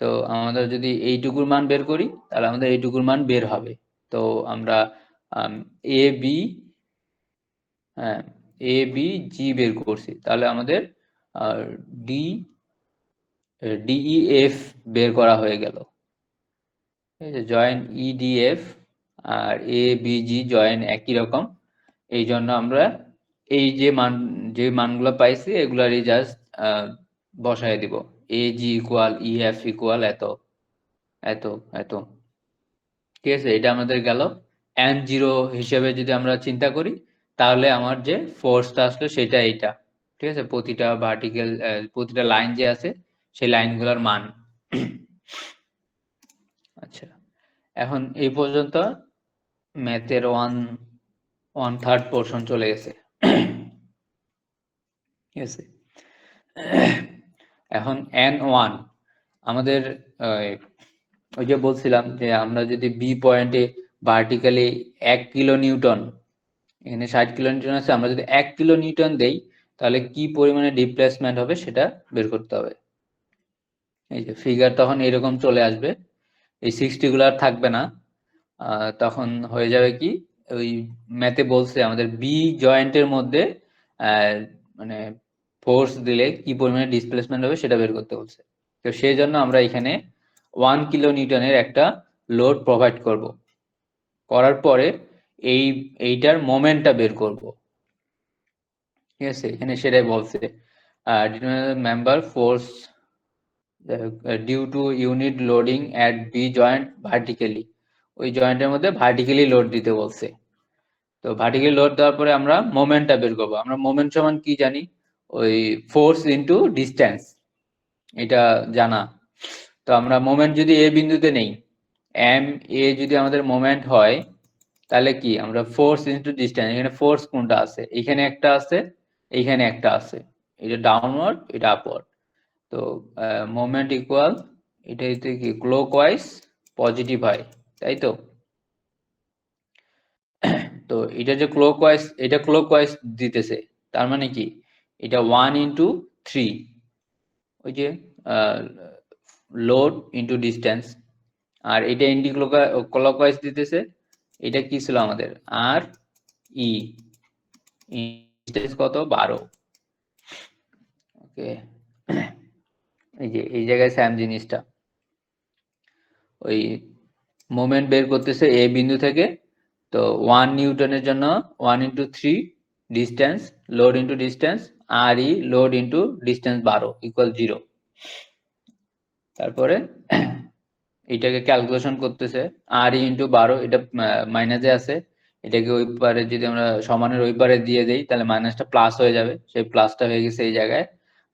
তো আমাদের যদি এইটুকুর মান বের করি তাহলে আমাদের এইটুকুর মান বের হবে। তো আমরা এ বি জি বের করছি, তাহলে আমাদের ডিইএফ বের করা হয়ে গেল। Join IDF R A B G join একই রকম, এই জন্য আমরা এই যে মানগুলো পাইছি এগুলারই জাস্ট বসায় দিব। এ জি ইকুয়াল ইএফ ইকুয়াল এত এত এত, ঠিক আছে। এটা আমাদের গেল n0 হিসেবে যদি আমরা চিন্তা করি তাহলে আমার যে ফোর্সটা আসলো সেটা এইটা, ঠিক আছে। প্রতিটা লাইন যে আছে সেই লাইনগুলোর মান। আচ্ছা, এখন এই পর্যন্ত ম্যাথের 1/3 পোর্শন চলে গেছে, ঠিক আছে। এখন n1 আমাদের ওই যে বলছিলাম যে আমরা যদি বি পয়েন্টে ভার্টিক্যালি 1 কিলো নিউটন, এখানে 60 কিলো নিউটন আছে, আমরা যদি 1 কিলো নিউটন দেই তাহলে কি পরিমাণে ডিসপ্লেসমেন্ট হবে সেটা বের করতে হবে, এই যে ফিগার তখন এরকম চলে আসবে, এই 60 গুলো আর থাকবে না। তখন হয়ে যাবে কি, ওই ম্যাথে বলছে আমাদের বি জয়েন্টের মধ্যে মানে ফোর্স দিলে কি পরিমাণে ডিসপ্লেসমেন্ট হবে সেটা বের করতে বলছে। তো সেই জন্য আমরা এখানে 1 কিলো নিউটনের একটা লোড প্রোভাইড করব, করার পরে এইটার মোমেন্টটা বের করব। ঠিক আছে, এখানে সেটাই বলছে member force due to unit loading at B joint vertically, ওই জয়েন্টের মধ্যে ভার্টিক্যালি লোড দিতে বলছে। তো ভার্টিক্যালি লোড দেওয়ার পরে আমরা মোমেন্টটা বের করবো। আমরা মোমেন্ট সমান কি জানি, ওই ফোর্স ইনটু ডিস্টেন্স, এটা জানা। তো আমরা মোমেন্ট যদি এ বিন্দুতে নেই, এম এ যদি আমাদের মোমেন্ট হয়, তাহলে কি আমরা ফোর্স ইনটু ডিস্টেন্স, এখানে ফোর্স কোনটা আছে, এখানে একটা আছে, এইখানে একটা আছে, এটা ডাউনওয়ার্ড এটা আপওয়ার্ড। তো মোমেন্ট ইকুয়াল এটাতে কি ক্লকওয়াইজ পজিটিভ হয়, তাই তো? তো এটা যে ক্লকওয়াইজ, এটা ক্লকওয়াইজ দিতেছে, তার মানে কি এটা 1 ইনটু 3, ওই যে লোড ইনটু ডিস্টেন্স। আর এটা এন্টি ক্লকওয়াইজ দিতেছে, এটা কি ছিল আমাদের আর ই, ডিস্টেন্স কত 12। ওকে, এই যে এই জায়গায় সেম জিনিসটা, ওই মোমেন্ট বের করতেছে এ বিন্দু থেকে। তো 1 নিউটনের জন্য 1 into 3 distance, load into distance, আর ই লোড ইন্টু ডিস্টেন্স 12 ইকুয়াল 0। তারপরে এটাকে ক্যালকুলেশন করতেছে, আর ই ইন্টু 12, এটা মাইনাসে আছে, এটাকে ওই পারে যদি আমরা সমানের ওই পারে দিয়ে দেই তাহলে মাইনাসটা প্লাস হয়ে যাবে, সেই প্লাসটা হয়ে গেছে এই জায়গায়।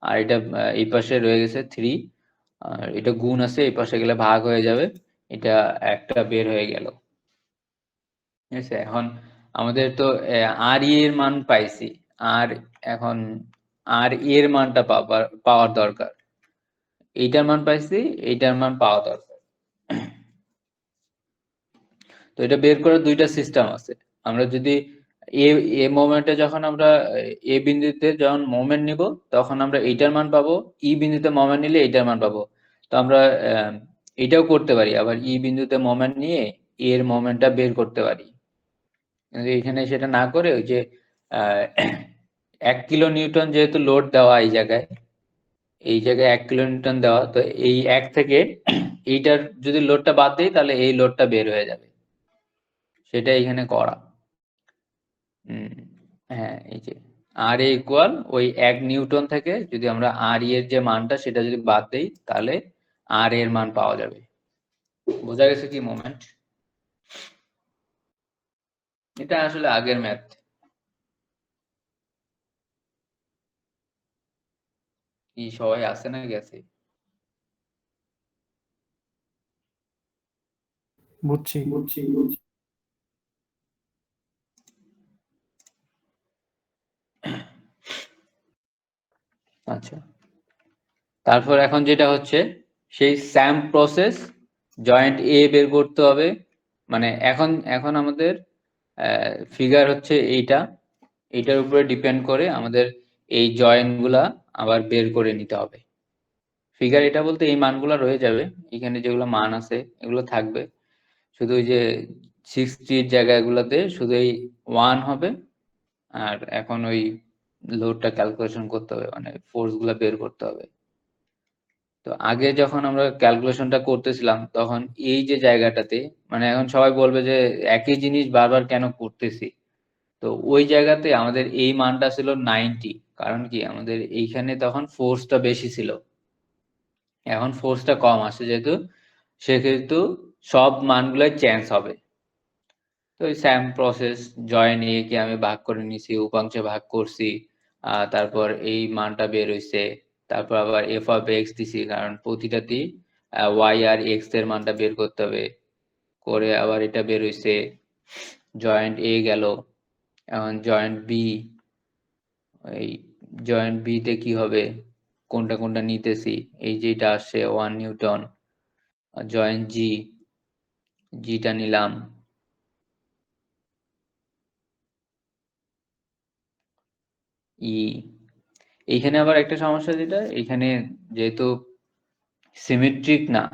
আর এটা এই পাশে রয়ে গেছে 3, আর এটা গুণ আছে, এই পাশে গেলে ভাগ হয়ে যাবে, এটা একটা বের হয়ে গেল। ঠিক আছে, এখন আমাদের তো আর ই এর মান পাইছি, আর এখন আর ই এর মানটা পাওয়ার দরকার। এইটার মান পাইছি, এইটার মান পাওয়া দরকার। তো এটা বের করার দুইটা সিস্টেম আছে। আমরা যদি এ মোমেন্টে যখন আমরা এ বিন্দুতে যখন মোমেন্ট নিব তখন আমরা এইটার মান পাবো, ই বিন্দুতে মোমেন্ট নিলে এইটার মান পাবো। তো আমরা এটাও করতে পারি, আবার ই বিন্দুতে মোমেন্ট নিয়ে এর মোমেন্টটা বের করতে পারি। কিন্তু এখানে সেটা না করে ওই যে 1 কিলো নিউটন যেহেতু লোড দেওয়া এই জায়গায় 1 কিলো নিউটন দেওয়া, তো এই 1 থেকে এইটার যদি লোডটা বাদ দেই তাহলে এই লোডটা বের হয়ে যাবে, সেটা এখানে করা। হ্যাঁ, এই যে আর এ ইকুয়াল ওই 1 নিউটন থেকে যদি আমরা আর ই এর যে মানটা সেটা যদি বাদ দেই তাহলে আর এর মান পাওয়া যাবে। বোঝা গেছে কি মোমেন্ট? এটা আসলে আগের ম্যাথ। কি সবাই আছে না গেছে? বুঝছি আচ্ছা, তারপর এখন যেটা হচ্ছে সেই স্যাম প্রসেস জয়েন্ট এ বের করতে হবে। মানে এখন আমাদের ফিগার হচ্ছে এইটার উপরে ডিপেন্ড করে আমাদের এই জয়েন্ট গুলা আবার বের করে নিতে হবে। ফিগার এটা বলতে এই মানগুলো রয়ে যাবে, এখানে যেগুলো মান আছে এগুলো থাকবে, শুধু ওই যে 60 জায়গাগুলোতে শুধু এই 1 হবে। আর এখন ওই লোডটা ক্যালকুলেশন করতে হবে, মানে ফোর্স গুলা বের করতে হবে। তো আগে যখন আমরা ক্যালকুলেশনটা করতেছিলাম তখন এই যে জায়গাটাতে, মানে এখন সবাই বলবে যে একই জিনিস বারবার কেন করতেছি, তো ওই জায়গাতে আমাদের এই মানটা ছিল 90, কারণ কি আমাদের এইখানে তখন ফোর্সটা বেশি ছিল, এখন ফোর্সটা কম আসে যেহেতু, সেক্ষেত্রে সব মানগুলাই চেঞ্জ হবে। তো ওই সেম প্রসেস, জয়েন এ কে আমি ভাগ করে নিছি, উপাংশে ভাগ করছি, তারপর এই মানটা বের হইছে, তারপর আবার এফ অফ এক্স দিছি, কারণ প্রতিটাতেই ওয়াই আর এক্স এর মানটা বের করতে হবে, করে আবার এটা বের হইছে, জয়েন্ট এ গেল। এখন জয়েন্ট বি, এই জয়েন্ট বি তে কি হবে, কোনটা কোনটা নিতেছি, এই যেটা আসছে 1 নিউটন। জয়েন্ট জি, জিটা নিলাম, ই। এইখানে আবার একটা সমস্যা, যেটা এখানে যেহেতু সিমেট্রিক না,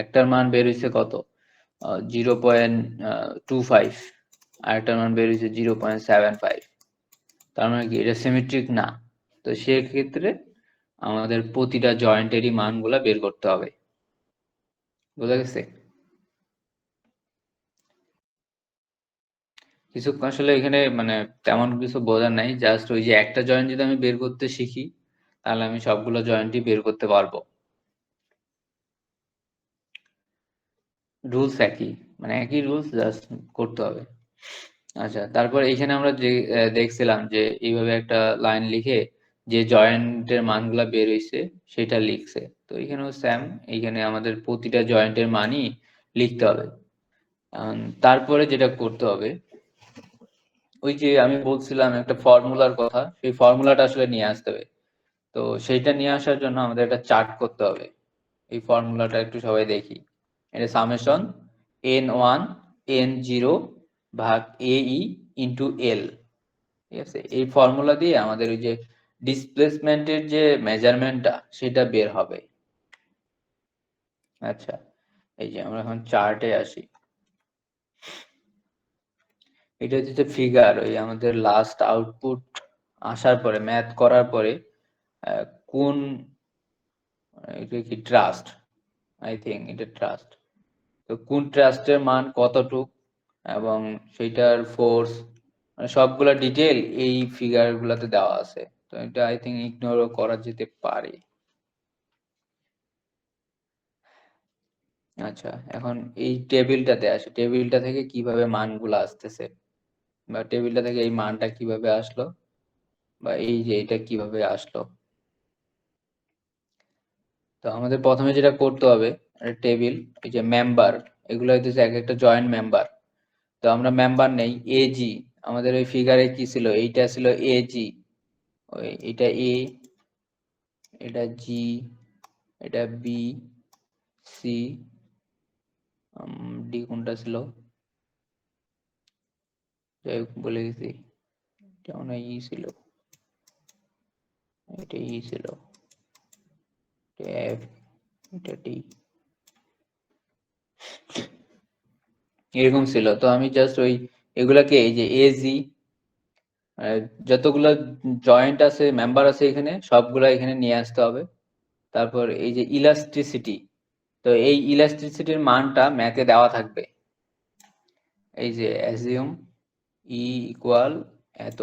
একটার মান বের হইছে কত 0.25, আর একটার মান বের হইছে 0.75, তার মানে কি এটা সিমেট্রিক না। তো সেক্ষেত্রে আমাদের প্রতিটা জয়েন্টেরই মানগুলা বের করতে হবে। বোঝা গেছে? কিছু আসলে এখানে মানে তেমন কিছু বোঝার নাই, জাস্ট ওই যে একটা জয়েন্ট যদি আমি বের করতে শিখি তাহলে আমি সবগুলো জয়েন্টই বের করতে পারবো। রুলস একই, মানে একই রুলস, জাস্ট করতে হবে। আচ্ছা, তারপর এখানে আমরা যে দেখছিলাম যে এইভাবে একটা লাইন লিখে যে জয়েন্টের মানগুলা বের হইছে সেটা লিখছে। তো এখানেও সেম, এইখানে আমাদের প্রতিটা জয়েন্টের মানই লিখতে হবে। তারপরে যেটা করতে হবে, ওই যে আমি বলছিলাম একটা ফর্মুলার কথা, সেই ফর্মুলাটা আসলে নিয়ে আসতে হবে। তো সেইটা নিয়ে আসার জন্য আমাদের একটা চার্ট করতে হবে। এই ফর্মুলাটা একটু সবাই দেখি। এটা সামেশন n1 n0 ভাগ ae ইন্টু l, ঠিক আছে? এই ফর্মুলা দিয়ে আমাদের ওই যে ডিসপ্লেসমেন্টের যে মেজারমেন্টটা সেটা বের হবে। আচ্ছা, এই যে আমরা এখন চার্টে আসি। এটা হচ্ছে ফিগার, ওই আমাদের লাস্ট আউটপুট আসার পরে ম্যাথ করার পরে কোন, এটা কি ট্রাস্ট, আই থিঙ্ক এটা ট্রাস্ট। তো কোন ট্রাস্টের মান কতটুক এবং সেইটার ফোর্স, সবগুলা ডিটেল এই ফিগার গুলাতে দেওয়া আছে। তো এটা আই থিঙ্ক ইগনোরও করা যেতে পারে। আচ্ছা, এখন এই টেবিলটাতে আসে, টেবিলটা থেকে কিভাবে মানগুলো আসতেছে, বা টেবিলটা থেকে এই মানটা কিভাবে আসলো, বা এই যে এটা কিভাবে আসলো। তো আমাদের প্রথমে যেটা করতে হবে, টেবিল, এই যে মেম্বার, এগুলো হইতেছে এক একটা জয়েন্ট মেম্বার। তো আমরা মেম্বার নেই এজি, আমাদের ওই ফিগারে কি ছিল, এইটা ছিল এজি, ওই এটা এ, এটা জি, এটা বি, সি, ডি কোনটা ছিল যাই হোক বলে গেছি, এটা মনে হয় ই ছিল, এটা ই ছিল, এটা এফ, এটা ডি, এরকম ছিল। তো আমি জাস্ট ওই এগুলাকে এই যে এজি, যতগুলা জয়েন্ট আছে মেম্বার আছে এখানে সবগুলা এখানে নিয়ে আসতে হবে। তারপর এই যে ইলাস্ট্রিসিটি, তো এই ইলাস্ট্রিসিটির মানটা ম্যাথে দেওয়া থাকবে। এই যে অ্যাজিউম ই ইকুয়াল এত,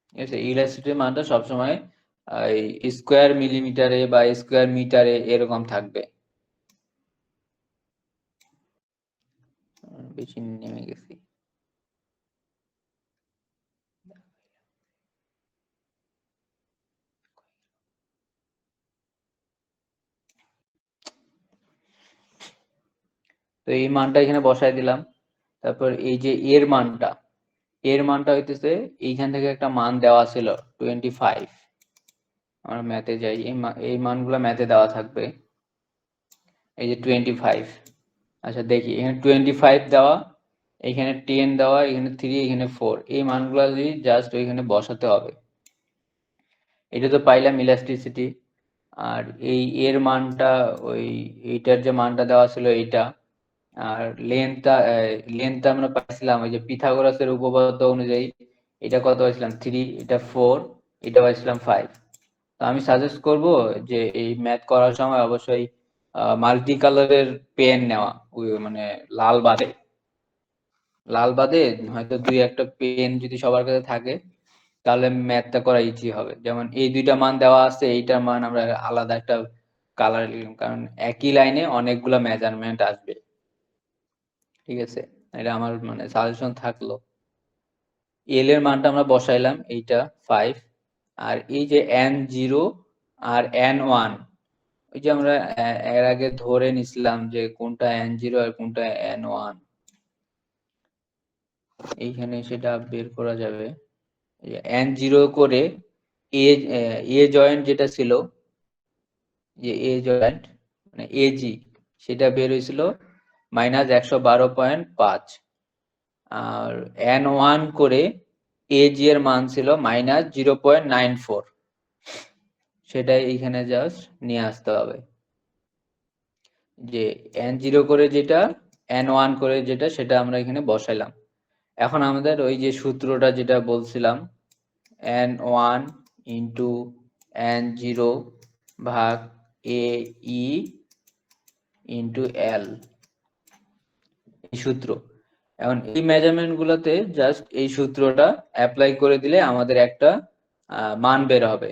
ঠিক আছে? ইলাস্ট্রিসিটির মানটা সবসময় স্কোয়ার মিলিমিটারে বা স্কোয়ার মিটারে এরকম থাকবে। বেশি নেমে গেছি। তো এই মানটা এখানে বসাই দিলাম। তারপর এই যে এর মানটা হইতেছে এইখান থেকে একটা মান দেওয়া ছিল 25, আমরা ম্যাথে যাই, এই মানগুলো ম্যাথে দেওয়া থাকবে, এই যে 25। আচ্ছা দেখি, এখানে 25 দেওয়া, এখানে 10 দেওয়া, এখানে 3, এখানে 4, এই মানগুলো যদি জাস্ট ওইখানে বসাতে হবে। এটা তো পাইলাম ইলাস্ট্রিসিটি। আর এই এর মানটা ওই এইটার যে মানটা দেওয়া ছিল এইটা, আর লেন্থটা আমরা পাইছিলাম ওই যে পিথাগোরাসের উপপাদ্য অনুযায়ী, এটা কত পাইছিলাম 3, এটা 4, এটা পাইছিলাম 5। তো আমি সাজেস্ট করব যে এই ম্যাথ করার সময় অবশ্যই মাল্টি কালারের পেন নেওয়া, ওই মানে লাল বাদে হয়তো দুই একটা পেন যদি সবার কাছে থাকে তাহলে ম্যাথটা করা ইজি হবে। যেমন এই দুইটা মান দেওয়া আছে, এইটার মান আমরা আলাদা একটা কালার লিখলাম, কারণ একই লাইনে অনেকগুলা মেজারমেন্ট আসবে, ঠিক আছে? এটা আমার মানে সাজেশন থাকলো। এল এর মানটা আমরা বসাইলাম, এইটা 5। আর এই যে n0 আর n1, ওই যে আমরা এর আগে ধরে নিছিলাম যে কোনটা n0 আর কোনটা n1, এইখানে সেটা বের করা যাবে। n0 করে এ জয়েন্ট যেটা ছিল, যে এ জয়েন্ট মানে এজি, সেটা বের হয়েছিল -112.5, আর n1 করে এজি এর মান ছিল -0.94, সেটাই এইখানে জাস্ট নিয়ে আসতে হবে। যে n0 করে যেটা n1 করে যেটা সেটা আমরা এখানে বসাইলাম। এখন আমাদের ওই যে সূত্রটা যেটা বলছিলাম n1 ইন্টু n0 ভাগ ae ইন্টু l, এই সূত্র। এখন এই মেজারমেন্ট গুলোতে জাস্ট এই সূত্রটা অ্যাপ্লাই করে দিলে আমাদের একটা মান বের হবে।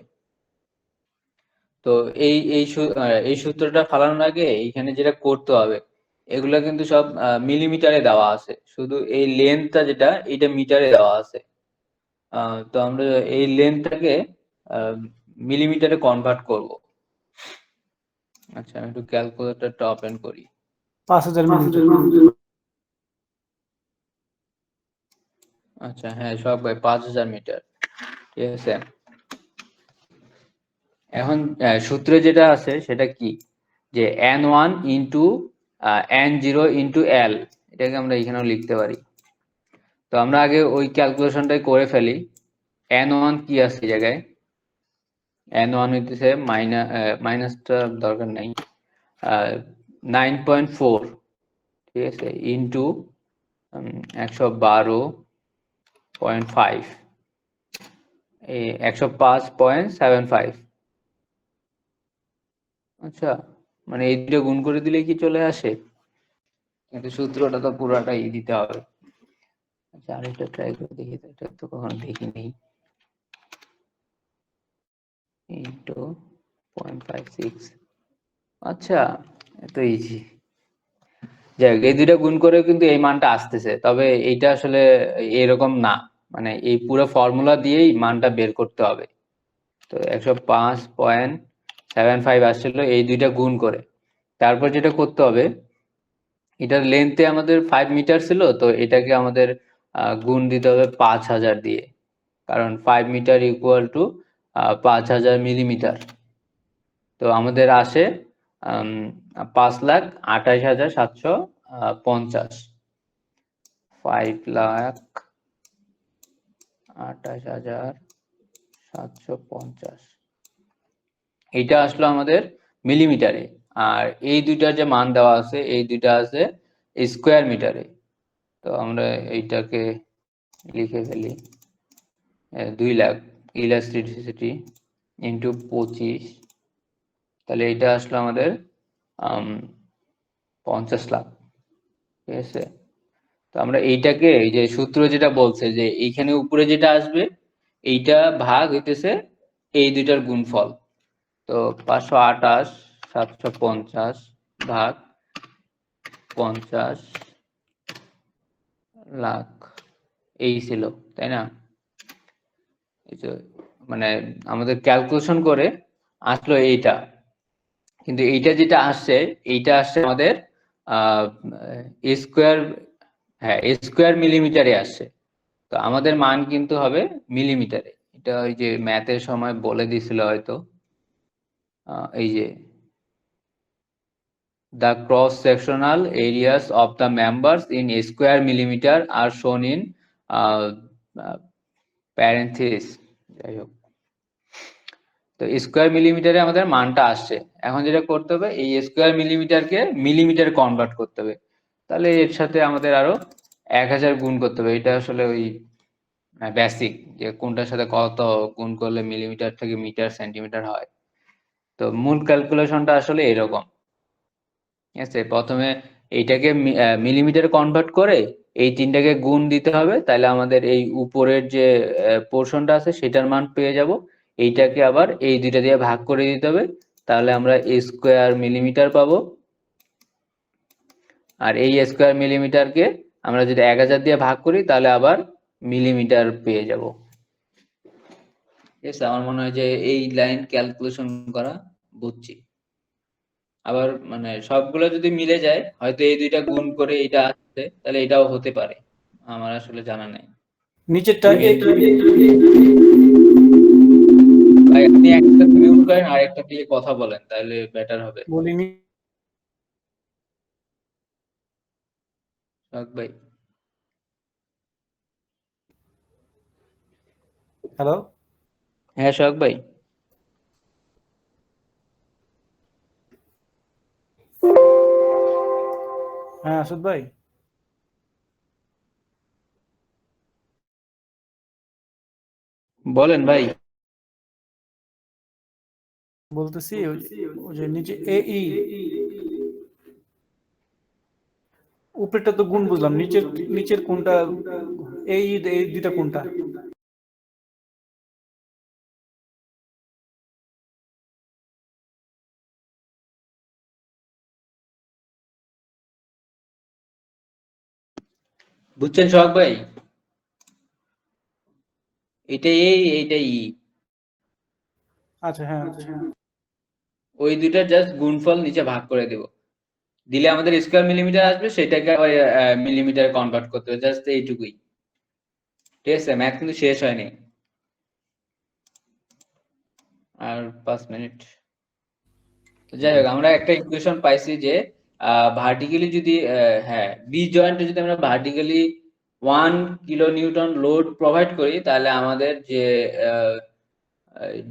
তো এই সূত্রটা ফালানোর আগে এইখানে যেটা করতে হবে এগুলা কিন্তু সব মিলিমিটারে দেওয়া আছে, শুধু এই লেন্থটা যেটা এটা মিটারে দেওয়া আছে। তো আমরা এই লেন্থটাকে মিলিমিটারে কনভার্ট করব। আচ্ছা, আমি একটু ক্যালকুলেটরটা ওপেন করি। 5000 মিলিমিটার। আচ্ছা হ্যাঁ, সব ভাই 5000 মিটার, ঠিক আছে। এখন সূত্রে যেটা আছে সেটা কি, যে n1 into n0 into l, এটাকে আমরা এখানেও লিখতে পারি। তো আমরা আগে ওই ক্যালকুলেশনটাই করে ফেলি। n1 কি আছে এই জায়গায়, n1 হইতেছে মাইনাসটা দরকার নাই, 9.4, ঠিক আছে, ইন্টু 112.5, 105.75। আচ্ছা, মানে এই দুটো গুণ করে দিলে কি চলে আসে, কিন্তু সূত্রটা তো পুরাটাই দিতে হবে। আচ্ছা, আরেকটা ট্রাই করে দেখি, এটা তো কখনো দেখিনি। ইন্টু 0.56, আচ্ছা এত ইজি। যাই হোক, এই দুইটা গুণ করে কিন্তু এই মানটা আসতেছে, তবে এইটা আসলে এরকম না, মানে এই পুরো ফর্মুলা দিয়েই মানটা বের করতে হবে। তো 105.75 আসছিল এই দুইটা গুণ করে। তারপর যেটা করতে হবে, এটার লেন্থে আমাদের 5 মিটার ছিল, তো এটাকে আমাদের গুণ দিতে হবে 5000 দিয়ে, কারণ 5 মিটার ইকুয়াল টু 5000 মিলিমিটার। তো আমাদের আসে 5,28,750, 5,28,750, এইটা আসলো আমাদের মিলিমিটারে। আর এই দুইটার যে মান দেওয়া আছে এই দুইটা আছে স্কোয়ার মিটারে। তো আমরা এইটাকে লিখে ফেলি, 2 লাখ ইলাস্ট্রিসিটি ইন্টু 25, তাহলে এটা আসলো আমাদের 50 লাখ, ঠিক আছে। তো আমরা এইটাকে, এই যে সূত্র যেটা বলছে যে এইখানে উপরে যেটা আসবে এইটা ভাগ হইতেছে এই দুইটার গুণফল। তো 528,750 ভাগ 50 লাখ, এই ছিল, তাই না? এই যে মানে আমাদের ক্যালকুলেশন করে আসলো এইটা, কিন্তু এইটা যেটা আসছে এইটা আসছে আমাদের স্কোয়ার, হ্যাঁ স্কোয়ার মিলিমিটারে আসছে। তো আমাদের মান কিন্তু হবে মিলিমিটারে। এটা ওই যে ম্যাথের সময় বলে দিছিল হয়তো, এই যে the cross sectional areas of the members in square millimeter are shown in parentheses, যাই হোক। তো স্কোয়ার মিলিমিটারে আমাদের মানটা আসছে। এখন যেটা করতে হবে, এই স্কোয়ার মিলিমিটারকে মিলিমিটার কনভার্ট করতে হবে। তাহলে এর সাথে আমাদের আরো 1000 গুণ করতে হবে। এটা আসলে ওই বেসিক, যে কোনটার সাথে কত গুণ করলে মিলিমিটার থেকে মিটার সেন্টিমিটার হয়। তো মূল ক্যালকুলেশনটা আসলে এরকম, ঠিক আছে। প্রথমে এইটাকে মিলিমিটার কনভার্ট করে এই তিনটাকে গুণ দিতে হবে, তাহলে আমাদের এই উপরের যে পোর্শনটা আছে সেটার মান পেয়ে যাব। এইটাকে আবার এই দুইটা দিয়ে ভাগ করে দিতে হবে, তাহলে আমরা স্কোয়ার মিলিমিটার পাবো। আর এই স্কোয়ার মিলিমিটারকে আমরা যদি 1000 দিয়ে ভাগ করি তাহলে আবার মিলিমিটার পেয়ে যাব। ঠিক আছে, আমার মনে হয় যে এই লাইন ক্যালকুলেশন করা বুঝছি। আবার মানে সবগুলো যদি মিলে যায়, হয়তো এই দুইটা গুণ করে এটা আসছে, তাহলে এটাও হতে পারে, আমার আসলে জানা নাই। নিচেরটা ভাই আপনি একটা মিউট করেন আর একটা দিয়ে কথা বলেন, তাহলে বেটার হবে। বলিনি। শখ ভাই, হ্যালো, হ্যাঁ শখ ভাই, হ্যাঁ আসদ ভাই, বলেন ভাই। বলতেছি ওই যে নিচে এ ই, উপরেরটা তো গুণ বুঝলাম, নিচের নিচের কোনটা, এই এই দুইটা কোনটা? বুঝছেন সোহাগ ভাই? এটা এইটা ই। আচ্ছা হ্যাঁ আচ্ছা। ওই দুইটা জাস্ট গুণফল নিচে ভাগ করে দেব, দিলে আমাদের স্কয়ার মিলিমিটার আসবে, সেটাকে আবার মিলিমিটারে কনভার্ট করতে হবে, জাস্ট এইটুকুই। ঠিক আছে, ম্যাথ কিন্তু শেষ হয়নি, আর 5 মিনিট। তো যাই হোক, আমরা একটা ইকুয়েশন পাইছি যে ভার্টিক্যালি যদি হ্যাঁ বি জয়েন্টে যদি আমরা vertically 1 kilo Newton load provide করি, তাহলে আমাদের যে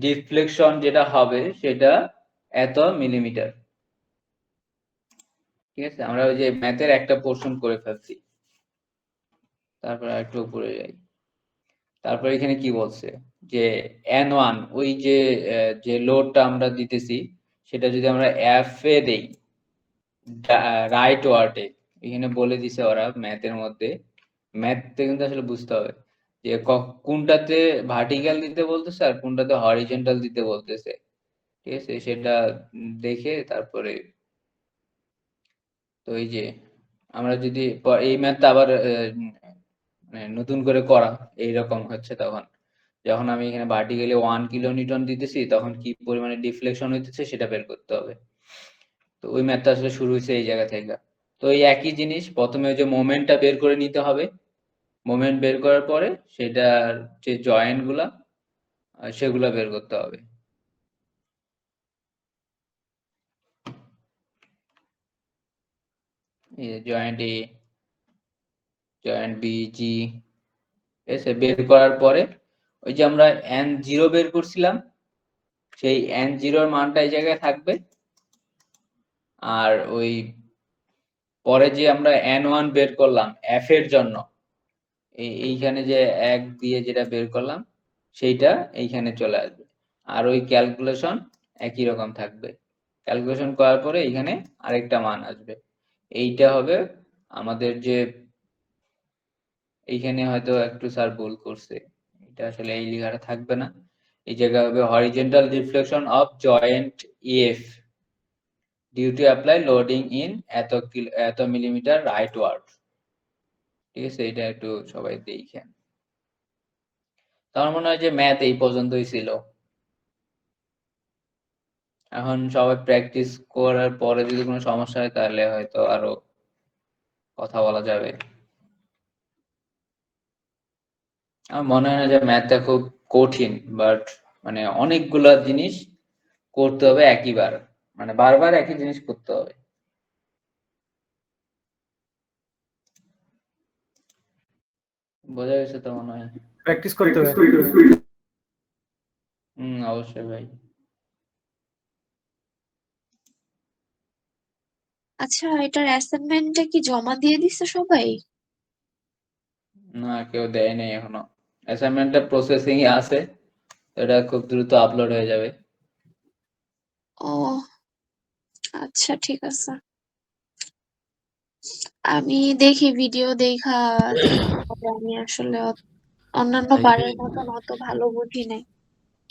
ডিফ্লেকশন যেটা হবে সেটা এত মিলিমিটার। ঠিক আছে, আমরা ওই যে ম্যাথের একটা পোর্শন করে ফেলছি। তারপর একটু উপরে যাই। তারপর এখানে কি বলছে যে N1, ওই যে যে লোডটা আমরা দিতেছি সেটা যদি আমরা এফ এ দেই, রাইট ওয়ার্ডে, এখানে বলে দিছে ওরা ম্যাথের মধ্যে। ম্যাথটা কিন্তু আসলে বুঝতে হবে যে কোনটাতে ভার্টিক্যাল দিতে বলতেছে আর কোনটাতে হরিজন্টাল দিতে বলতেছে। ঠিক আছে, সেটা দেখে তারপরে। তো এই যে আমরা যদি এই ম্যাথটা আবার মানে নতুন করে করা এইরকম হচ্ছে, তখন যখন আমি এখানে ভার্টিক্যালি 1 কিলো নিউটন দিতেছি তখন কি পরিমাণে ডিফ্লেকশন হইতেছে সেটা বের করতে হবে। তো ওই ম্যাথটা আসলে শুরু হয়েছে এই জায়গা থেকে। তো এই একই জিনিস, প্রথমে ওই যে মোমেন্টটা বের করে নিতে হবে, মোমেন্ট বের করার পরে সেটার যে জয়েন্ট গুলা সেগুলা বের করতে হবে। এই যে জয়েন্ট এ, জয়েন্ট বি, জি, এসে বের করার পরে ওই যে আমরা n0 বের করছিলাম, সেই n0 এর মানটা এই জায়গায় থাকবে। আর ওই পরে যে আমরা n1 বের করলাম f এর জন্য, এইখানে যে 1 দিয়ে যেটা বের করলাম সেইটা এইখানে চলে আসবে। আর ওই ক্যালকুলেশন একই রকম থাকবে, ক্যালকুলেশন করার পরে এইখানে আরেকটা মান আসবে। এইটা হবে আমাদের যে, এইখানে হয়তো একটু স্যার ভুল করছে, এটা আসলে এই লেখাটা থাকবে না, এই জায়গায় হবে horizontal deflection of joint F due to apply loading in এত মিলিমিটার রাইটওয়ার্ড। ঠিক আছে, এটা একটু সবাই দেখেন। তার মনে হয় যে ম্যাথ এই পর্যন্তই ছিল। এখন সবাই প্র্যাকটিস করার পরে যদি কোনো সমস্যা হয় তাহলে হয়তো আরো কথা বলা যাবে। আমার মনে হয় না যে ম্যাথটা খুব কঠিন, বাট মানে অনেকগুলা জিনিস করতে হবে একইবার, মানে বারবার একই জিনিস করতে হবে। বোঝা গেছে তো মনে হয়? প্র্যাকটিস করতে হবে। অবশ্যই ভাই। আচ্ছা, এটার অ্যাসাইনমেন্টটা কি জমা দিয়ে দিছে সবাই? না, কেউ দেয় নাই এখনো, অ্যাসাইনমেন্টটা প্রসেসিং এ আছে, এটা খুব দ্রুত আপলোড হয়ে যাবে। ও আচ্ছা, ঠিক আছে। আমি দেখি ভিডিও দেখা দেখতে হবে। আমি আসলে অন্যান্য এই বারের মতন অত ভালো বুঝি নাই।